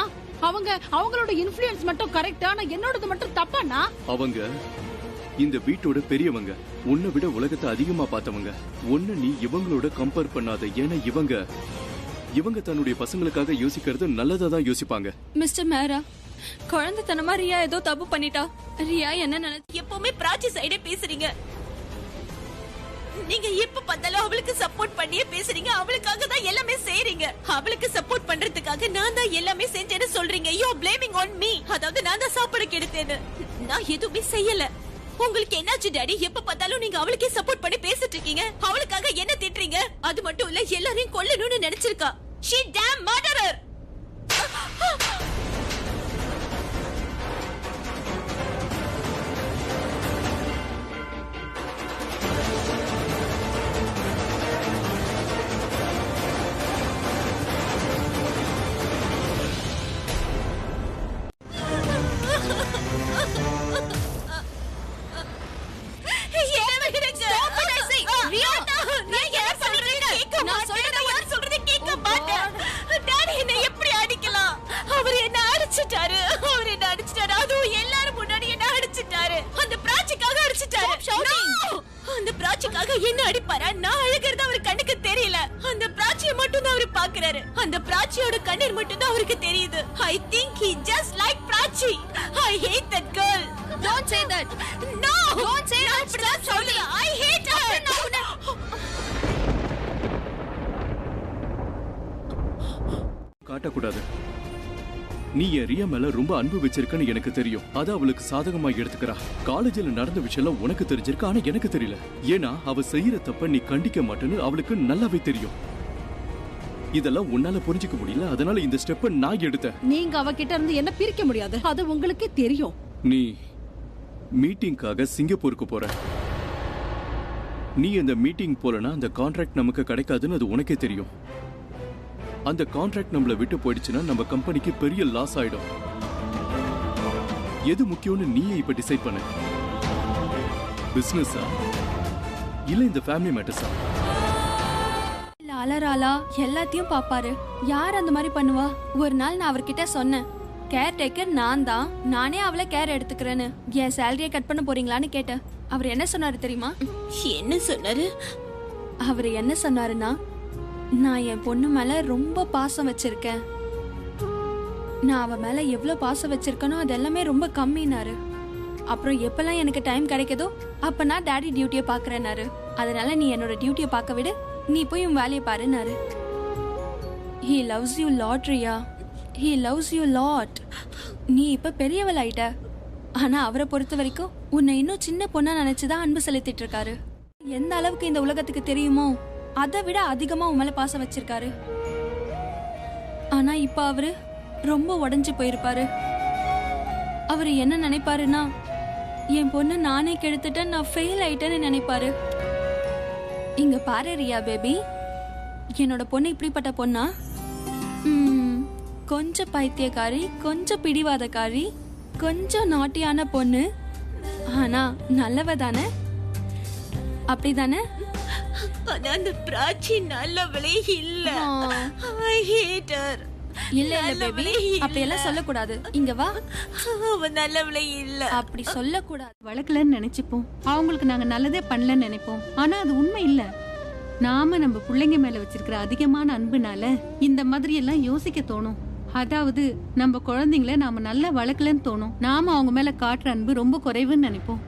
அவங்களோட இன்ஃப்ளூயன்ஸ் மட்டும் கரெக்டான, என்னோடது மட்டும் தப்பாண்ணா? அவங்க இந்த வீட்டோட பெரியவங்க, உன்னை விட உலகத்தை அதிகமா பார்த்தவங்க. ஒன்னு நீ இவங்களோட கம்பேர் பண்ணாத. ஏன்னா இவங்க தன்னுடைய பசங்களுக்காக யோசிக்கிறது நல்லதா தான் யோசிப்பாங்க. மிஸ்டர் மேரா, குழந்தைத்தனமா ரியா ஏதோ தப்பு பண்ணிட்டா. ரியா என்ன நினைச்சு எப்பவுமே பிராச்சி சைடே பேசுறீங்க. நீங்க எப்ப பார்த்தாலும் அவளுக்கு சப்போர்ட் பண்ணி பண்ணியே பேசுறீங்க. அவளுக்காக தான் எல்லாமே செய்றீங்க. அவளுக்கு சப்போர்ட் பண்றதுக்காக நான் தான் எல்லாமே செஞ்சேன்னு சொல்றீங்க. You are blaming on me. அதாவது நான் தான் சாப்பாடு கெடுத்தேன்னு. நான் எதுவுமே செய்யல. உங்களுக்கு என்னாச்சு டாடி? எப்ப பார்த்தாலும் நீங்க அவளுக்கே சப்போர்ட் பண்ணி பேசிட்டு இருக்கீங்க. அவளுக்காக என்ன திட்டுறீங்க? அது மட்டும் இல்ல, எல்லாரையும் கொல்லணும்னு நினைச்சிருக்கா. She damn murderer. என்ன அடிப்பாரா? நான் அழுகிறது அவர் கண்ணுக்கு தெரியல. அந்த பிராச்சியை மட்டும் தான் அவர் பாக்குறாரு. அந்த பிராச்சியோட கண்ணீர் மட்டும் தான் அவருக்கு தெரியுது. I think he just like Prachi. I hate that girl. Don't say that. No. Don't say that. Stop சொல்லுங்க. I hate her. காட்டக்கூடாது. நீ என் ரியா மேல ரொம்ப அன்பு வச்சிருக்கன்னு எனக்கு தெரியும். அத அவளுக்கு சாதகமா எடுத்துக்கிறா. காலேஜில் நடந்த விஷயம் உனக்கு தெரிஞ்சிருக்கு, ஆனா எனக்கு தெரியல. ஏன்னா அவ செய்யற தப்ப நீ கண்டிக்க மாட்டேன்னு அவளுக்கு நல்லாவே தெரியும். இதெல்லாம் உன்னால புரிஞ்சுக்க முடியல, அதனால இந்த ஸ்டெப்பை நான் எடுத்தேன். நீங்க அவகிட்ட இருந்து என்ன பிரிக்க முடியாது, அது உங்களுக்கே தெரியும். நீ மீட்டிங்காக சிங்கப்பூருக்கு போற. நீ இந்த மீட்டிங் போலனா அந்த கான்ட்ராக்ட் நமக்கு கிடைக்காதுன்னு அது உனக்கே தெரியும். அந்த கான்ட்ராக்ட் நம்மள விட்டு போயிடுச்சுன்னா நம்ம கம்பெனிக்கு பெரிய லாஸ் ஆயிடும். எது முக்கியம்னு நீயே இப்ப டிசைட் பண்ணு. பிசினஸா இல்ல இந்த ஃபேமிலி மேட்டர்ஸா? அலராலா எல்லாத்தையும் பாப்பாரு. யார் அந்த மாதிரி பண்ணுவா? ஒரு நாள் நான் அவர்கிட்ட சொன்னேன், கேர் டேக்கர் நான் தான், நானே அவளை கேர் எடுத்துக்கிறேன்னு. என் சேலரியை கட் பண்ண போறீங்களான்னு கேட்டேன். அவர் என்ன சொன்னாரு தெரியுமா? என்ன சொன்னாரு? அவர் என்ன சொன்னாருன்னா, நான் என் பொண்ணு மேல ரொம்ப பாசம் வச்சிருக்கேன். நான் அவ மேல எவ்வளவு பாசம் வச்சிருக்கனோ அது எல்லாமே ரொம்ப கம்மினாரு. அப்புறம் எப்பெல்லாம் எனக்கு டைம் கிடைக்குதோ அப்ப நான் டாடி டியூட்டியை பாக்குறேனாரு. அதனால நீ என்னோட டியூட்டியை பார்க்க விடு, நீ போய் உன் வேலையை பாருனாரு. He loves you lot, Riya. He loves you lot. நீ இப்ப பெரியவள் ஆயிட்ட. ஆனா அவரை பொறுத்த வரைக்கும் உன்னை இன்னும் சின்ன பொண்ணா நினைச்சுதான் அன்பு செலுத்திட்டு இருக்காரு. எந்த அளவுக்கு இந்த உலகத்துக்கு தெரியுமோ அதை விட அதிகமா உன் மேல பாசம் வச்சிருக்காரு. ஆனா இப்ப அவரு ரொம்ப உடைஞ்சு போயிருப்பாரு. அவரு என்ன நினைப்பாருன்னா, என் பொண்ணு நானே கெடுத்துட்டேன், நான் ஃபெயில் ஆயிட்டேன்னு நினைப்பாரு. இங்க பாரு ரியா பேபி, என்னோட பொண்ணு இப்படிப்பட்ட பொண்ணா? கொஞ்சம் பைத்தியக்காரி, கொஞ்சம் பிடிவாதக்காரி, கொஞ்சம் நாட்டியான பொண்ணு, ஆனா நல்லவ தானே? அப்படிதானே? ஆனா அந்த பிராச்சி நல்லவளே இல்ல. I hate her. இல்ல இல்ல பேபி, அப்படி எல்லாம் சொல்லக்கூடாது. இங்க வா. அவ நல்லவளே இல்ல. அப்படி சொல்லக்கூடாது. வளர்க்கலன்னு நினைச்சுப்போம், அவங்களுக்கு நாங்க நல்லதே பண்ணலன்னு நினைப்போம். ஆனா அது உண்மை இல்ல. நாம நம்ம பிள்ளைங்க மேல வச்சிருக்கிற அதிகமான அன்புனால இந்த மாதிரி எல்லாம் யோசிக்க தோணும். அதாவது நம்ம குழந்தைங்கள நாம நல்லா வளர்க்கலன்னு தோணும். நாம அவங்க மேல காட்டுற அன்பு ரொம்ப குறைவுன்னு நினைப்போம்.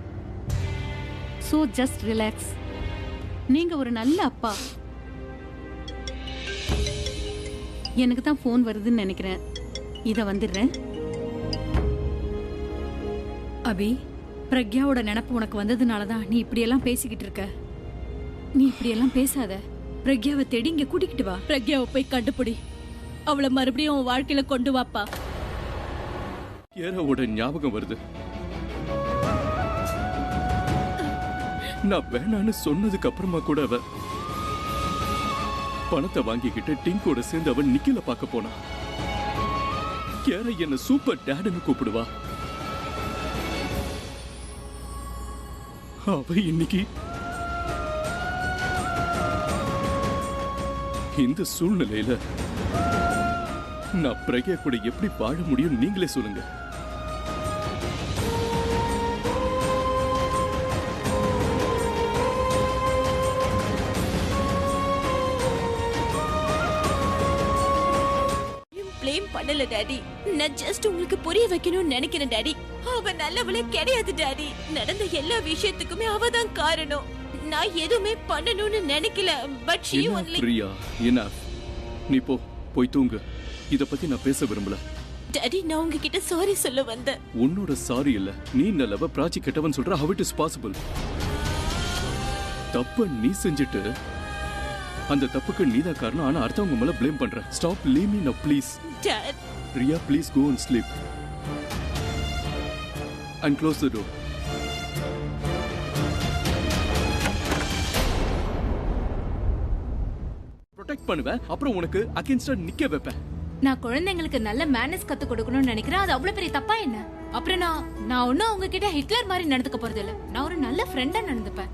So just relax. நீங்க ஒரு நல்ல அப்பா. எனக்கு தான் போன் வருதுன்னு நினைக்கிறேன். இத வந்துடுறேன். அபி, பிரக்யாவோட நினைப்பு உனக்கு வந்ததுனாலதான் நீ இப்படி எல்லாம் பேசிக்கிட்டு இருக்க. நீ இப்படி எல்லாம் பேசாத. பிரக்யாவை தேடி இங்க கூட்டிக்கிட்டு வா. பிரக்யாவை போய் கண்டுபிடி. அவளை மறுபடியும் உன் வாழ்க்கையில கொண்டு வாப்பா. ஏரோட ஞாபகம் வருது. நான் வேணான்னு சொன்னதுக்கு அப்புறமா கூட அவ பணத்தை வாங்கிக்கிட்டு டிங்கோட சேர்ந்து அவன் நிக்கல பார்க்க போனா. கேர என்ன சூப்பர் டேடுன்னு கூப்பிடுவா. அவ இன்னைக்கு இந்த சூழ்நிலையில நான் பிரக்யா கூட எப்படி வாழ முடியும் நீங்களே சொல்லுங்க. பண்ணல டாடி. நான் ஜஸ்ட் உங்களுக்கு புரிய வைக்கணும்னு நினைக்கிறேன் டாடி. அவ நல்லவளே கிடையாது டாடி. நடந்த எல்லா விஷயத்துக்குமே அவதான் காரணம். நான் எதுவுமே பண்ணணும்னு நினைக்கல but she Enough, only Priya enough. நீ போய் தூங்கு. இத பத்தி நான் பேச விரும்பல. டாடி நான் உங்ககிட்ட சாரி சொல்ல வந்தேன். உன்னோட சாரி இல்ல, நீ நல்லவ பிராச்சி கெட்டவன் சொல்ற. how it is possible? தப்ப நீ செஞ்சுட்டு அந்த தப்புக்கு நீதான் காரணம். ஆனா அடுத்தவங்க மேல blame பண்ற. stop, leave me now please. Dad, Priya, please go and sleep and close the door. Protect பண்ணுவேன், அப்புறம் உனக்கு அகைன்ஸ்டா நிக்க வைப்பேன். நான் குழந்தைங்களுக்கு நல்ல மேனர்ஸ் கத்து கொடுக்கணும்னு நினைக்கிறேன். அது அவ்வளவு பெரிய தப்பா என்ன? அப்புறம் நான் ஒன்னும் அவங்க கிட்ட ஹிட்லர் மாதிரி நடந்துக்க போறது இல்ல. நான் ஒரு நல்ல ஃப்ரெண்டா நடந்துப்பேன்.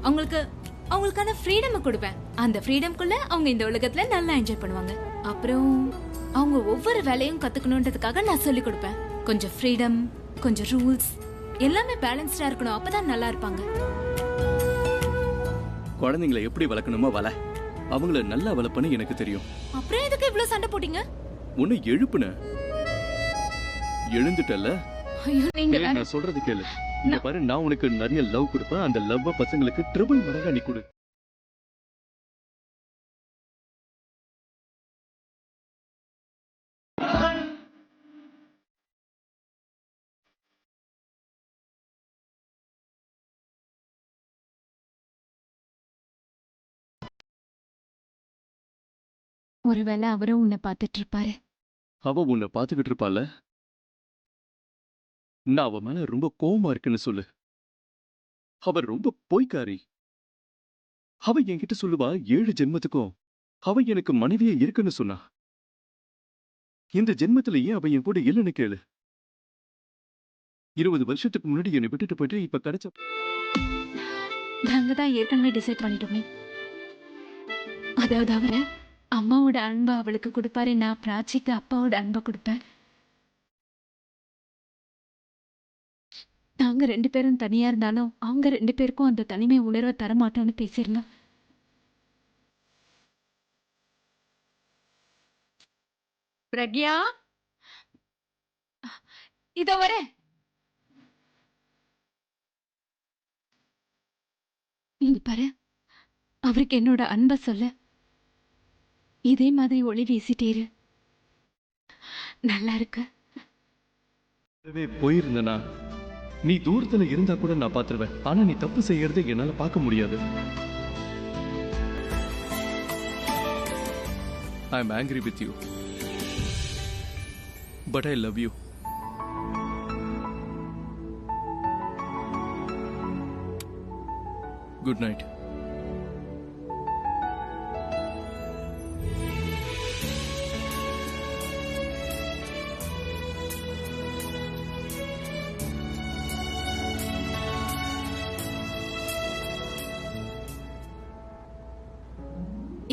அவங்களுக்கான ஃப்ரீடம் கொடுப்பேன். அந்த ஃப்ரீடம்குள்ள அவங்க இந்த உலகத்துல நல்லா என்ஜாய் பண்ணுவாங்க. அப்புறம் அவங்க ஒவ்வொரு வேலையும் கத்துக்கணும்ன்றதுக்காக நான் சொல்லி கொடுப்பேன். கொஞ்சம் ஃப்ரீடம், கொஞ்சம் ரூல்ஸ், எல்லாமே பேலன்ஸ்டா இருக்கணும். அப்பதான் நல்லா இருப்பாங்க. குழந்தைங்களை எப்படி வளர்க்கணுமோ வள, அவங்கள நல்லா வளர்ப்பன்னு எனக்கு தெரியும். அப்புறம் எதுக்கு இவ்ளோ சண்டை போட்டீங்க? உன்னை எழுப்புன, எழுந்துட்டல. ஐயோ நீங்க நான் சொல்றது கேளு. இங்க பாரு, நான் உனக்கு நிறைய லவ் கொடுப்பேன். அந்த லவ் பசங்களுக்கு ட்ரிபிள் மடங்கா நீ கொடு. ஒருவேளை அவரும் உன்னை பார்த்துட்டு இருப்பாரு. அவ உன்னை பாத்துக்கிட்டு இருப்பால. நான் அவ மேல ரொம்ப கோவமா இருக்குன்னு சொல்லு. அவ ரொம்ப பொய்க்காரி. அவ என்கிட்ட சொல்லுவா 7 ஜென்மத்துக்கும் அவ எனக்கு மனைவியே இருக்குன்னு சொன்னா. இந்த ஜென்மத்துல ஏன் அவ என் கூட இல்லைன்னு கேளு. 20 வருஷத்துக்கு முன்னாடி என்னை விட்டுட்டு போயிட்டு இப்ப கிடைச்ச. நாங்க தான் ஏற்கனவே டிசைட் பண்ணிட்டோமே. அதாவது அவரு அம்மாவோட அன்பை அவளுக்கு கொடுப்பாரு, நான் பிராச்சிக்கு அப்பாவோட அன்பை கொடுப்பேன். நாங்க 2 பேரும் தனியா இருந்தாலும் அவங்க 2 பேருக்கும் அந்த தனிமை உணர்வை தரமாட்டோம்னு பேசிருந்தோம். பிரக்யா, இதோ வரேன். நீங்க பாரு, அவருக்கு என்னோட அன்பை சொல்ல இதே மாதிரி ஒளி வீசிட்டேரு. நல்லா இருக்கு. போயிருந்தனா நீ தூரத்துல இருந்தா கூட நான் பாத்துருவேன். ஆனா நீ தப்பு செய்யறதை என்னால பார்க்க முடியாது. I am angry with you, but I love you. Good night.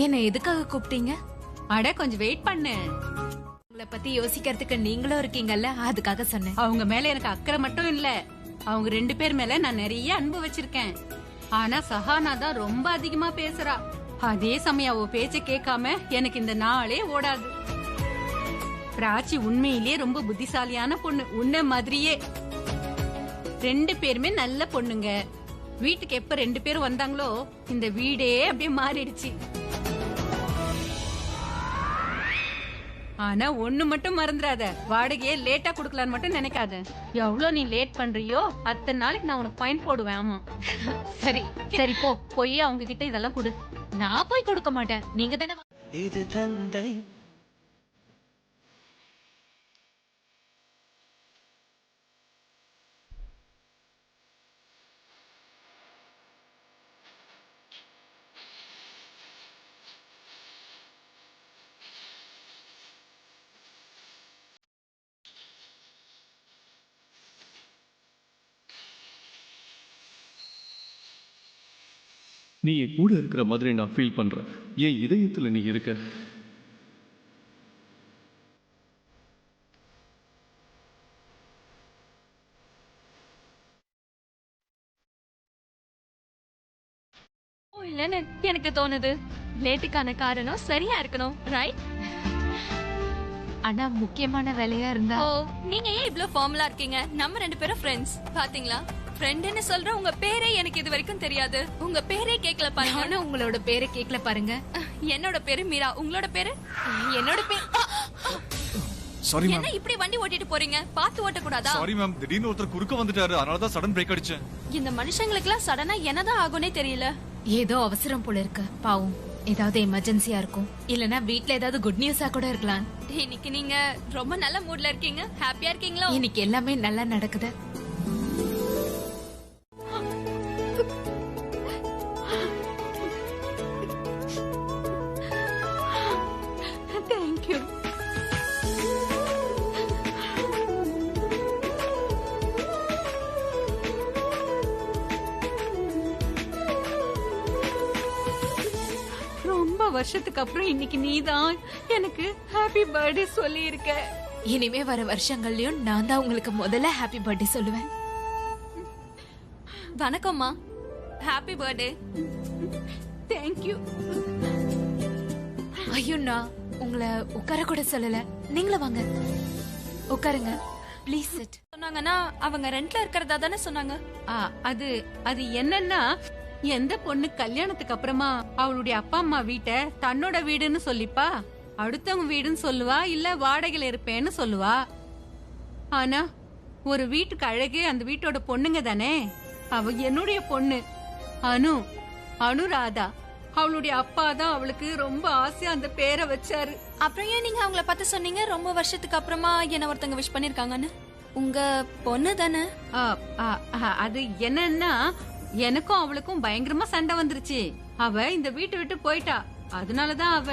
என்ன எதுக்காக கூப்பிட்டீங்க? அட கொஞ்சம் வெயிட் பண்ணு. உங்களை பத்தி யோசிக்கிறதுக்கு நீங்களும் இருக்கீங்கல்ல, அதுக்காக சொன்னேன். அவங்க மேல எனக்கு அக்கறை மட்டும் இல்ல, அவங்க 2 பேர் மேல நான் நிறைய அன்பு வச்சிருக்கேன். ஆனா சஹானா தான் ரொம்ப அதிகமா பேசுறா. அதே சமயம் அவ பேச்ச கேட்காம எனக்கு இந்த நாளே ஓடாது. பிராச்சி உண்மையிலேயே ரொம்ப புத்திசாலியான பொண்ணு, உன்ன மாதிரியே. 2 பேருமே நல்ல பொண்ணுங்க. வீட்டுக்கு எப்ப 2 பேரும் வந்தாங்களோ இந்த வீடே அப்படியே மாறிடுச்சு. ஆனா ஒண்ணு மட்டும் மறந்துடாத, வாடகையே லேட்டா குடுக்கலான்னு மட்டும் நினைக்காத. எவ்வளவு நீ லேட் பண்றியோ அத்தனை நாளைக்கு நான் உனக்கு ஃபைன் போடுவேன். ஆமா சரி சரி, போய் அவங்க கிட்ட இதெல்லாம் கொடு. நான் போய் கொடுக்க மாட்டேன், நீங்க தானே. இது தந்தை நீ என் கூட இருக்கிற மாதிரி நான் ஃபீல் பண்றேன். என் இதயத்துல நீ இருக்க. இல்லன்னு எனக்கு தோணுது. லேட்டுக்கான காரணம் சரியா இருக்கணும், ரைட்? ஆனா முக்கியமான வேலையா இருந்தா. நீங்க ஏன் இவ்ளோ ஃபார்மலா இருக்கீங்க? நம்ம 2 பேரும் ஃப்ரெண்ட்ஸ், பாத்தீங்களா? ஃப்ரெண்டுன்னு சொல்ற உங்க பேரே எனக்கு இது வரைக்கும் தெரியாது. உங்க பேரே கேக்கல பாருங்க. நானும் உங்களோட பேரை கேட்கல பாருங்க. என்னோட பேரு மீரா. உங்களோட பேரு? என்னோட பேரு சாரி மேம். என்ன இப்படி வண்டி ஓட்டிட்டு போறீங்க? பார்த்து ஓட்ட கூடாதா? சாரி மேம், திடீர்னு ஒருத்தர் குறுக்க வந்துட்டாரு, அதனால தான் சடன் பிரேக் அடிச்சேன். இந்த மனுஷங்களுக்குலாம் சடனா என்னதான் ஆகும்னே தெரியல. ஏதோ அவசரம் போல இருக்கு. பாவம், ஏதாவது எமர்ஜென்சியா இருக்கும். இல்லனா வீட்ல ஏதாவது குட் நியூஸா கூட இருக்கலாம். இன்னைக்கு நீங்க ரொம்ப நல்ல மூட்ல இருக்கீங்க. ஹாப்பியா இருக்கீங்களா? இன்னைக்கு எல்லாமே நல்லா நடக்குது. தேங்க்யூ. ரொம்ப வருஷத்துக்கு அப்புறம் இன்னைக்கு நீதான் எனக்கு ஹாப்பி பர்த்டே சொல்லி இருக்க. இனிமே வர வருஷங்கள்லயும் நான் தான் உங்களுக்கு முதல்ல ஹாப்பி பர்த்டே சொல்லுவேன். வணக்கம்மா. Happy birthday. தேங்க்யூ. ஐயோ, நான் உங்களை உட்கார கூட சொல்லல. நீங்களும் வாங்க, உட்காருங்க ப்ளீஸ். சிட். சொன்னாங்கன்னா அவங்க ரெண்ட்ல இருக்கிறதா தானே சொன்னாங்க. அது அது என்னன்னா, எந்த பொண்ணு கல்யாணத்துக்கு அப்புறமா அவளுடைய அப்பா அம்மா வீட்டை தன்னோட வீடுன்னு சொல்லிப்பா, அடுத்தவங்க வீடுன்னு சொல்லுவா, இல்ல வாடகையில இருப்பேன்னு சொல்லுவா. ஆனா ஒரு வீட்டுக்கு அழகு அந்த வீட்டோட பொண்ணுங்க தானே. அவ என்னுடைய பொண்ணு அனுராதா. அவளுடைய அப்பா தான் அவளுக்கு ரொம்ப ஆசையா அந்த பேரை வச்சாரு. அப்புறம் ஏன் நீங்க அவங்கள பார்த்து சொன்னீங்க ரொம்ப வருஷத்துக்கு அப்புறமா என்ன ஒருத்தங்க விஷ் பண்ணிருக்காங்கன்னு? உங்க பொண்ணு தானே? அது என்னன்னா, எனக்கும் அவளுக்கும் பயங்கரமா சண்டை வந்துருச்சு. அவ இந்த வீட்டை விட்டு போயிட்டா. அதனாலதான் அவ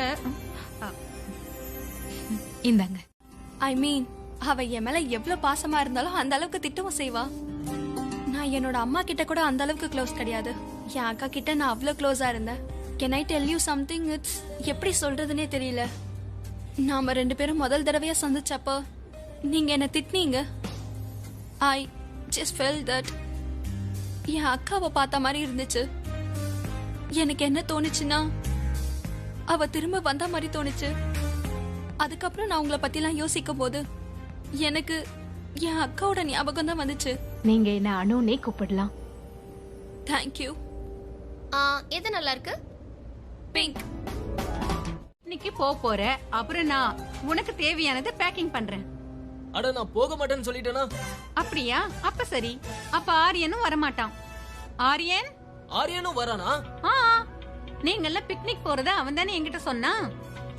இந்தாங்க. ஐ மீன், அவ என் மேல எவ்வளவு பாசமா இருந்தாலும் அந்த அளவுக்கு திட்டவும் செய்வா. நான் என்னோட அம்மா கிட்ட கூட அந்த அளவுக்கு க்ளோஸ் கிடையாது. என் அக்கா கிட்ட நான் அவ்வளவு க்ளோஸா இருந்தேன். Can I tell you something? It's எப்படி சொல்றதுன்னே தெரியல. நாம ரெண்டு பேரும் முதல் தடவையா சந்திச்சப்ப நீங்க என்ன திட்டினீங்க. ஐ ஜஸ்ட் ஃபெல்ட் தட் என் அக்காவை பார்த்த மாதிரி இருந்துச்சு. எனக்கு என்ன தோணுச்சுன்னா, அவ திரும்ப வந்த மாதிரி தோணுச்சு. அதுக்கப்புறம் நான் உங்களை பத்திலாம் யோசிக்கும் போது எனக்கு என் அக்காவோட ஞாபகம் தான் வந்துச்சு. நீங்க என்ன அனுனே கூப்பிடலாம். தேங்க்யூ. எது நல்லா இருக்கு? பிங்க். இன்னைக்கு போற, அப்புறம் நான் உனக்கு தேவையானதை பேக்கிங் பண்றேன். அட, நான் போக மாட்டேன்னு சொல்லிட்டேனா? அப்படியா? அப்ப சரி. அப்ப ஆரியனும் வரமாட்டான். ஆரியனும் வரானா? நீங்க எல்லாம் பிக்னிக் போறத அவன் தானே என்கிட்ட சொன்னா.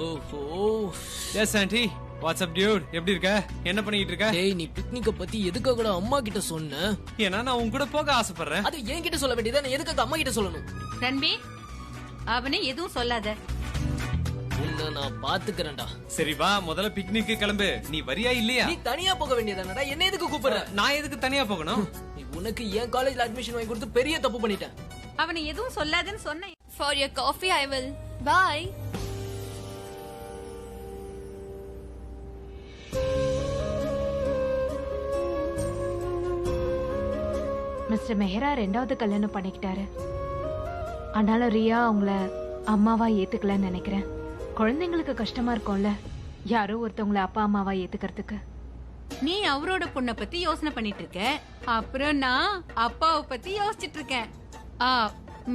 ஓஹோ. S aunty. வாட்ஸ்அப் டியூட், எப்படி இருக்க? என்ன பண்ணிட்டு இருக்க? டேய், நீ பிக்னிக்க பத்தி எதுக்காக கூட அம்மா கிட்ட சொன்ன? ஏன்னா நான் உன் கூட போக ஆசைப்படுறேன். அது என்கிட்ட சொல்ல வேண்டியதா, நான் எதுக்காக அம்மா கிட்ட சொல்லணும்? ரன்பீர், அவனே எதுவும் சொல்லாத. உன்னை நான் பாத்துக்கிறேன்டா. சரி வா, முதல்ல பிக்னிக்கு கிளம்பு. நீ வரியா இல்லையா? நீ தனியா போக வேண்டியதானடா, என்ன எதுக்கு கூப்பிடுற? நான் எதுக்கு தனியா போகணும்? நீ உனக்கு என் காலேஜ்ல அட்மிஷன் வாங்கி கொடுத்து பெரிய தப்பு பண்ணிட்டேன். அவனை எதுவும் சொல்லாதன்னு சொன்னேன். For your coffee I will. Bye. Mister Mehra ரெண்டாவது கல்யாணம் பண்ணிக்கிட்டாரு. ஆனாலும் ரியா அவங்கள அம்மாவா ஏத்துக்கலன்னு நினைக்கிறேன். குழந்தைங்களுக்கு கஷ்டமா இருக்கும்ல, யாரோ ஒருத்தவங்கள அப்பா அம்மாவா ஏத்துக்கிறதுக்கு. நீ அவரோட பொண்ணை பத்தி யோசனை பண்ணிட்டு இருக்க, அப்புறம் நான் அப்பாவை பத்தி யோசிச்சுட்டு இருக்கேன்.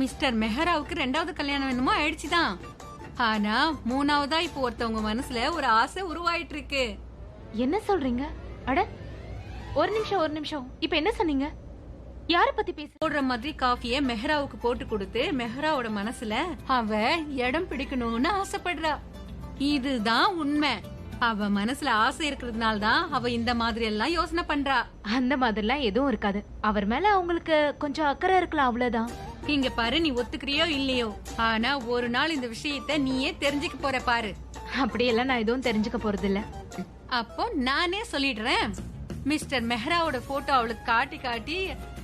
மிஸ்டர் மெஹராவுக்கு ரெண்டாவது கல்யாணம் என்னமோ ஆயிடுச்சுதான். ஆனா மூணாவதா இப்போ ஒருத்தவங்க மனசுல ஒரு ஆசை உருவாயிட்டு இருக்கு. என்ன சொல்றீங்க? அட, ஒரு நிமிஷம். இப்ப என்ன சொன்னீங்க? யார பத்தி பேச? போடுற மாதிரி காஃபிய மெஹராவுக்கு போட்டு கொடுத்து மெஹராவோட மனசுல அவ இடம் பிடிக்கணும்னு ஆசைப்படுறா. இதுதான் உண்மை. அவ மனசுல ஆசை இருக்கிறதுனால தான் அவ இந்த மாதிரி எல்லாம் யோசனை பண்றா. அந்த மாதிரிலாம் எதுவும் இருக்காது. அவர் மேல அவங்களுக்கு கொஞ்சம் அக்கறை இருக்கலாம், அவ்வளவுதான். இங்க பாரு, நீ ஒத்துக்கிறியோ இல்லையோ, ஆனா ஒரு நாள் இந்த விஷயத்த நீயே தெரிஞ்சுக்க போற பாரு. அப்படியெல்லாம் நான் எதுவும் தெரிஞ்சுக்க போறது இல்ல. அப்போ நானே சொல்லிடுறேன். மிஸ்டர் மெஹராவோட போட்டோ அவளுக்கு காட்டி காட்டி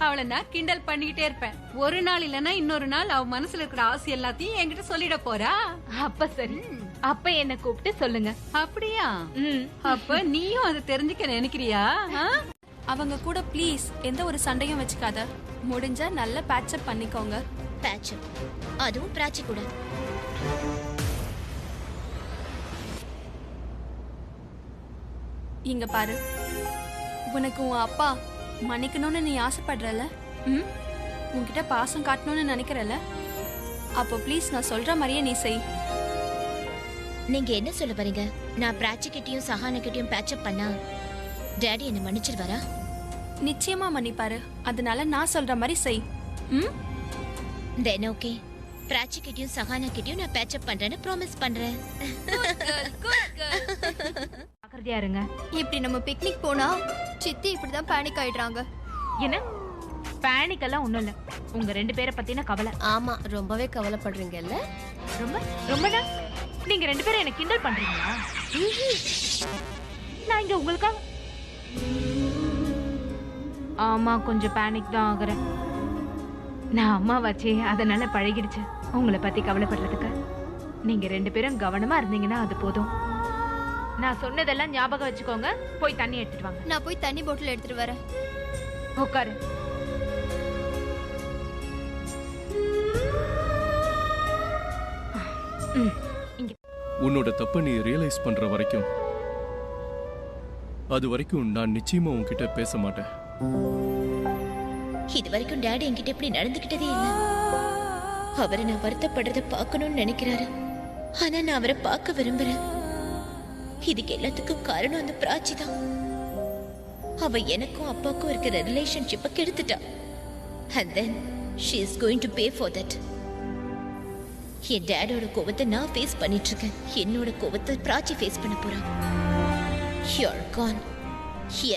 அவளை நான் கிண்டல் பண்ணிக்கிட்டே இருப்பேன். ஒரு நாள் இல்லனா இன்னொரு நாள் அவ மனசுல இருக்கிற ஆசை எல்லாத்தையும் என்கிட்ட சொல்லிட போறா. அப்ப சரி, அப்ப என்ன கூப்பிட்டு சொல்லுங்க. அப்படியா? அப்ப நீயும் அதை தெரிஞ்சுக்க நினைக்கிறியா? அவங்க கூட ப்ளீஸ் எந்த ஒரு சண்டையும் வச்சுக்காத. முடிஞ்சா நல்ல பேட்சப் பண்ணிக்கோங்க. பேட்சப்? அதுவும் பிராச்சி கூட? இங்க பாரு, உனக்கு உன் அப்பா மன்னிக்கணும்னு நீ ஆசைப்படுறல, ம் உன்கிட்ட பாசம் காட்டணும்னு நினைக்கிறல்ல, அப்போ ப்ளீஸ் நான் சொல்ற மாதிரியே நீ செய். நீங்க என்ன சொல்ல வரீங்க? நான் பிராச்சி கிட்டயும் சஹானா கிட்டயும் பேட்சப் பண்ணா டாடி என்ன மன்னிச்சிருவாரா? நிச்சயமா மன்னிப்பாரு. அதனால நான் சொல்ற மாதிரி செய். ம் தென் ஓகே. பிராச்சி கிட்டயும் சஹானா கிட்டயும் நான் பேட்சப் பண்றேன்னு ப்ராமிஸ் பண்றேன். ஜாக்கிரதையா இருங்க. இப்படி நம்ம பிக்னிக் போனா சித்தி இப்படிதான் பேனிக் ஆயிடுறாங்க. என்ன பேனிக் எல்லாம் ஒண்ணும் இல்ல. உங்க 2 பேரை பத்தின கவலை. ஆமா, ரொம்பவே கவலைப்படுறீங்கல்ல. ரொம்படா. நீங்க 2 பேரும் என்ன கிண்டல் பண்றீங்களா? நான் இங்க உங்களுக்காக. ஆமா, கொஞ்சம் பேனிக் தான் ஆகுறேன். நான் அம்மா வச்சே, அதனால பழகிடுச்சு உங்களை பத்தி கவலைப்படுறதுக்கு. நீங்க 2 பேரும் கவனமா இருந்தீங்கன்னா அது போதும். நான் சொன்னதெல்லாம் ஞாபகம் வச்சுக்கோங்க. போய் தண்ணி எடுத்துட்டு வாங்க. நான் போய் தண்ணி பாட்டில் எடுத்துட்டு வரேன். உட்காரு. உன்னோட தப்ப நீ ரியலைஸ் பண்ற வரைக்கும், அது வரைக்கும் நான் நிச்சயமா உன்கிட்ட பேச மாட்டேன். இது வரைக்கும் டாடி என்கிட்ட இப்படி நடந்துகிட்டதே இல்ல. அவரை நான் வருத்தப்படுறத பார்க்கணும்னு நினைக்கிறாரு, ஆனா நான் அவரை பார்க்க விரும்புறேன். இதுக்கு எல்லாத்துக்கும் காரணம் அந்த பிராச்சி தான். அவ எனக்கும் அப்பாவுக்கும் இருக்கிற ரிலேஷன்ஷிப்பை கெடுத்துட்டா. And then she is going to pay for that. என் டேடோட கோவத்தை நான் ஃபேஸ் பண்ணிட்டு இருக்கேன். என்னோட கோவத்தை பிராச்சி ஃபேஸ் பண்ண போறான். You're gone.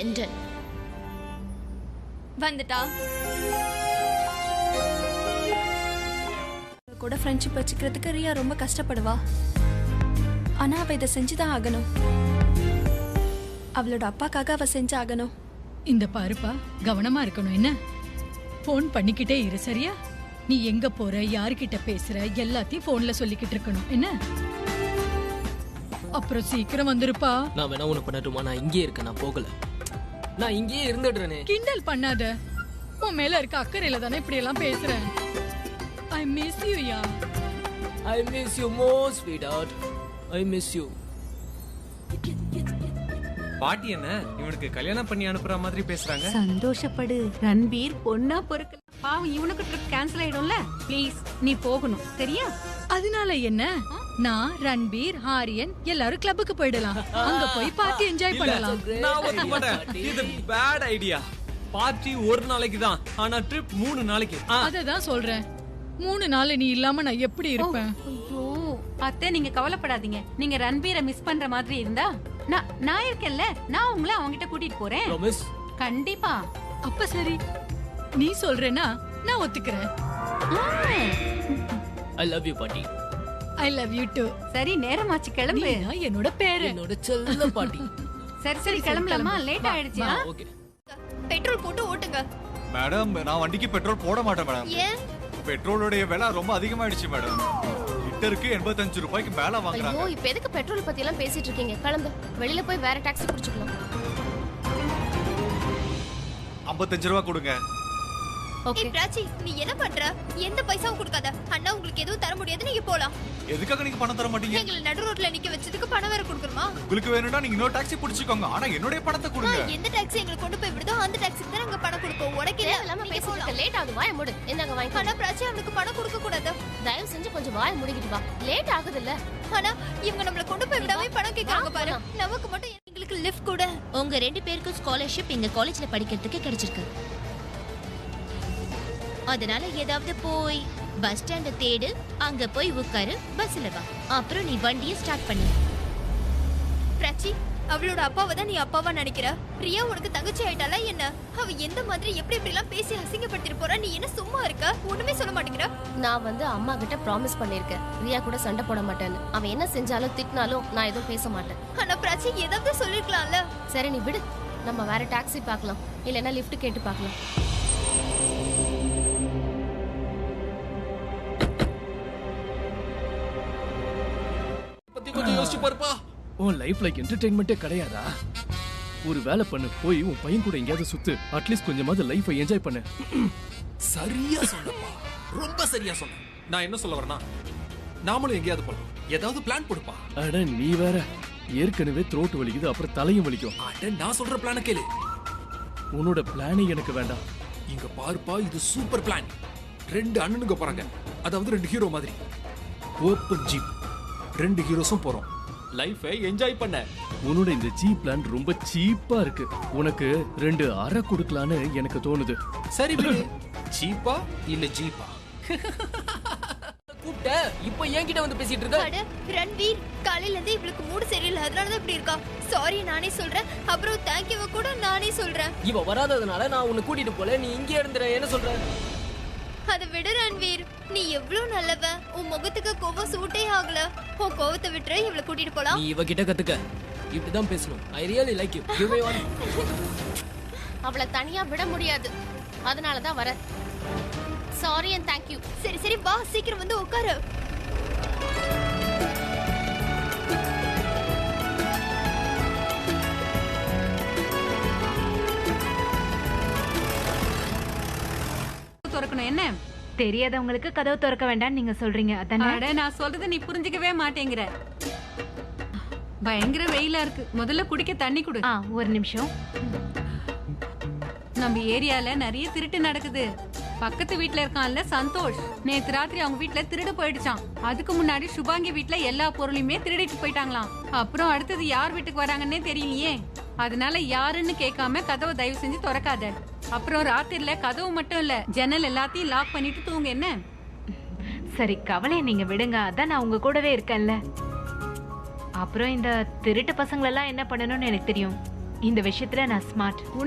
Ended. வந்துட்டா கூட ஃப்ரெண்ட்ஷிப் வச்சுக்கிறதுக்கு ரியா ரொம்ப கஷ்டப்படுவா. ஆனா அவ இதை செஞ்சுதான் ஆகணும். அவளோட அப்பாக்காக அவ செஞ்சாகணும். இந்த பாருப்பா, கவனமா இருக்கணும். என்ன போன் பண்ணிக்கிட்டே இரு, சரியா? நீ எங்க போற, யாருக்கிட்ட பேசுற, எல்லாத்தையும் போன்ல சொல்லிக்கிட்டு இருக்கணும். என்ன அப்புறம் சீக்கிரம் வந்துருப்பா. நான் வேணா ஒண்ணு பண்ணட்டுமா? நான் இங்கே இருக்கேன், நான் போகல. நான் இங்கே இருந்துடுறேனே. கிண்டல் பண்ணாத. உன் மேல இருக்க அக்கறையில தானே இப்படி எல்லாம் பேசுறேன். I miss you, yeah. I miss you more, sweetheart. I miss you. பாட்டி என்ன இவனுக்கு கல்யாணம் பண்ணி அனுப்புற மாதிரி பேசுறாங்க? சந்தோஷப்படு, ரன்பீர் பொண்ணா பொறுக்கல. பாவம், இவனுக்கு ட்ரிப் கேன்சல் ஆயிடும்ல. ப்ளீஸ் நீ போகணும், சரியா? அதனால என்ன, நான் ரன்பீர் ஆரியன் எல்லாரும் கிளப்புக்கு போயிடலாம். அங்க போய் பார்ட்டி என்ஜாய் பண்ணலாம். நான் ஒத்துக்க மாட்டேன். இது பேட் ஐடியா. பார்ட்டி ஒரு நாளைக்கு தான், ஆனா ட்ரிப் 3 நாளைக்கு. அததான் சொல்றேன். 3 நாள் நீ இல்லாம நான் எப்படி இருப்பேன்? ஐயோ அத்தை, நீங்க கவலைப்படாதீங்க. நீங்க ரன்பீரை மிஸ் பண்ற மாதிரி இருந்தா நான் இருக்கேன்ல. நான் உங்களை அவங்கிட்ட கூட்டிட்டு போறேன். கண்டிப்பா. அப்ப சரி, நீ சொல்றேன்னா நான் ஒத்துக்கிறேன். I love you, பாட்டி. I love you too. சரி, நேரமாச்சு, கிளம்பு. என்னோட பேரு, என்னோட செல்ல பாட்டி. சரி கிளம்பலாமா? லேட் ஆயிடுச்சு. ஓகே. பெட்ரோல் போட்டு ஓட்டுங்க. மேடம், நான் வண்டிக்கு பெட்ரோல் போட மாட்டேன் மேடம். ஏன்? பெட்ரோலோட விலை ரொம்ப அதிகமாயிடுச்சு மேடம். லிட்டருக்கு 85 ரூபாய்க்கு மேல வாங்குறாங்க. ஐயோ, இப்ப எதுக்கு பெட்ரோல் பத்தி எல்லாம் பேசிட்டு இருக்கீங்க? கிளம்பு, வெளியில போய் வேற டாக்ஸி பிடிச்சுக்கலாம். 55 ரூபாய் கொடுங்க. ஓகே பிராச்சி, நீ என்ன பண்ற? எந்த பைசாவும் கொடுக்காத. அண்ணா உங்களுக்கு எதுவும் தர முடியாது, நீங்க போலாம். எதுக்காக நீங்க பணம் தர மாட்டீங்க? எங்களை நடு ரோட்ல நிக்க வச்சதுக்கு பணம் வேற கொடுக்கணுமா? உங்களுக்கு வேணும்னா நீங்க இன்னொரு டாக்ஸி பிடிச்சுக்கோங்க, ஆனா என்னோட பணத்தை கொடுங்க. எந்த டாக்ஸி எங்களை கொண்டு போய் விடுதோ அந்த டாக்ஸிக்கு தான் நாங்க பணம் கொடுப்போம். உனக்கு இல்லாம பேசிட்டு லேட் ஆகுது, வாயை மூடு. என்னங்க வாங்கி. ஆனா பிராச்சி, அவனுக்கு பணம் கொடுக்க கூடாது. தயவு செஞ்சு கொஞ்சம் வாயை மூடிக்கிட்டு வா, லேட் ஆகுது இல்ல. ஆனா இவங்க நம்மள கொண்டு போய் விடாம பணம் கேக்குறாங்க பாரு. நமக்கு மட்டும் எங்களுக்கு லிஃப்ட் கூட. உங்க 2 பேருக்கும் ஸ்காலர்ஷிப் எங்க காலேஜ்ல படிக்கிறதுக்கு கிடைச்சிருக்கு. அதனால ஏதாவது போய் பஸ் ஸ்டாண்ட தேடு, அங்க போய் உட்காரு, பஸ்ல வா. அப்புறம் நீ வண்டியை ஸ்டார்ட் பண்ணு. பிராச்சி, அவளோட அப்பாவை தான் நீ அப்பாவா நினைக்கிற. பிரியா உனக்கு தங்கச்சி ஆயிட்டாளா என்ன? அவ எந்த மாதிரி எப்படி இப்படி எல்லாம் பேசி அசிங்கப்படுத்திட்டு போறா? நீ என்ன சும்மா இருக்க? ஒண்ணுமே சொல்ல மாட்டேங்கிற. நான் அம்மா கிட்ட ப்ராமிஸ் பண்ணிருக்கேன், ரியா கூட சண்டை போட மாட்டேன்னு. அவன் என்ன செஞ்சாலும் திட்டினாலும் நான் எதுவும் பேச மாட்டேன். ஆனா பிராச்சி, ஏதாவது சொல்லிருக்கலாம்ல. சரி, நீ விடு. நம்ம வேற டாக்ஸி பார்க்கலாம், இல்லைன்னா லிஃப்ட் கேட்டு பார்க்கலாம். கொஞ்சம் யோசிச்சு பாருப்பா. உன் லைஃப்ல என்டர்டெயின்மெண்டே கிடையாதா? ஒரு வேலை பண்ணு, போய் உன் பையன் கூட எங்கேயாவது சுத்து. அட்லீஸ்ட் கொஞ்சமாவது லைஃபை என்ஜாய் பண்ணு. சரியா சொன்னப்பா, ரொம்ப சரியா சொன்ன. நான் என்ன சொல்ல வரேன்னா, நாமளும் எங்கேயாவது போலாம். ஏதாவது பிளான் போடுப்பா. அட நீ வேற, ஏற்கனவே த்ரோட் வலிக்குது, அப்புறம் தலையும் வலிக்கும். அட நான் சொல்ற பிளான கேளு. உன்னோட பிளானே எனக்கு வேண்டாம். இங்க பாருப்பா, இது சூப்பர் பிளான். 2 அண்ணனுங்க போறாங்க, அதாவது 2 ஹீரோ மாதிரி. ஓப்பன் ஜீப், 2 ஹீரோஸும் போறோம். லைஃபை என்ஜாய் பண்ண. உன்னோட இந்த ஜீப் பிளான் ரொம்ப சீப்பா இருக்கு. உனக்கு 2 அறை கொடுக்கலான்னு எனக்கு தோணுது. சரி விடு, சீப்பா இல்ல ஜீப்பா? கூப்பிட்ட இப்போ என்கிட்ட வந்து பேசிட்டு இருக்க. அட ரன்வீர், காலையில இருந்து இவளுக்கு மூடு சரியில்லை, அதனால தான் இப்படி இருக்கா. சாரி நானே சொல்றேன், அப்புறம் தேங்க்யூ கூட நானே சொல்றேன். இவ வராததுனால நான் உன்னை கூட்டிட்டு போல, நீ இங்கே இருந்துற. என்ன சொல்ற? அதை விடு ரன்வீர், நீ எவ்வளவு நல்லவன். உன் முகத்துக்கு கோவம் சூட்டே ஆகல. உன் கோவத்தை விட்டுற, இவளை கூட்டிட்டு போலாம். நீ இவகிட்ட கத்துக்க, இப்படிதான் பேசணும். I really like you. You may want. அவளை தனியா விட முடியாது, அதனால தான் வர. Sorry and thank you. சரி சரி வா, சீக்கிரம் வந்து உட்காரு. திறக்கணும் என்ன? தெரியாதவங்களுக்கு கதவு திறக்க வேண்டாம்னு நீங்க சொல்றீங்க அதானே? அட, நான் சொல்றதை நீ புரிஞ்சுக்கவே மாட்டேங்கிற. பயங்கர வெயிலா இருக்கு, முதல்ல குடிக்க தண்ணி குடு. ஒரு நிமிஷம். நம்ம ஏரியால நிறைய திருட்டு நடக்குது. பக்கத்து வீட்ல இருக்கான்ல சந்தோஷ், நேத்து ராத்திரி அவங்க வீட்ல திருடு போயிடுச்சான். அதுக்கு முன்னாடி சுபாங்கி வீட்ல எல்லா பொருளையுமே திருடிட்டு போயிட்டாங்களாம். அப்புறம் அடுத்தது யார் வீட்டுக்கு வராங்கன்னே தெரியலையே. அதனால யாருன்னு கேட்காம கதவை தயவு செஞ்சு திறக்காத. அப்புறம் ராத்திரில கதவு மட்டும் இல்ல, ஜன்னல் எல்லாத்தையும் லாக் பண்ணிட்டு தூங்க என்ன? சரி, கவலை நீங்க விடுங்க, அதான் நான் உங்க கூடவே இருக்கேன்ல. அப்புறம் இந்த திருட்டு பசங்களெல்லாம் என்ன பண்ணணும்னு எனக்கு தெரியும். இந்த விஷயத்துல நான் ஸ்மார்ட். உனக்கு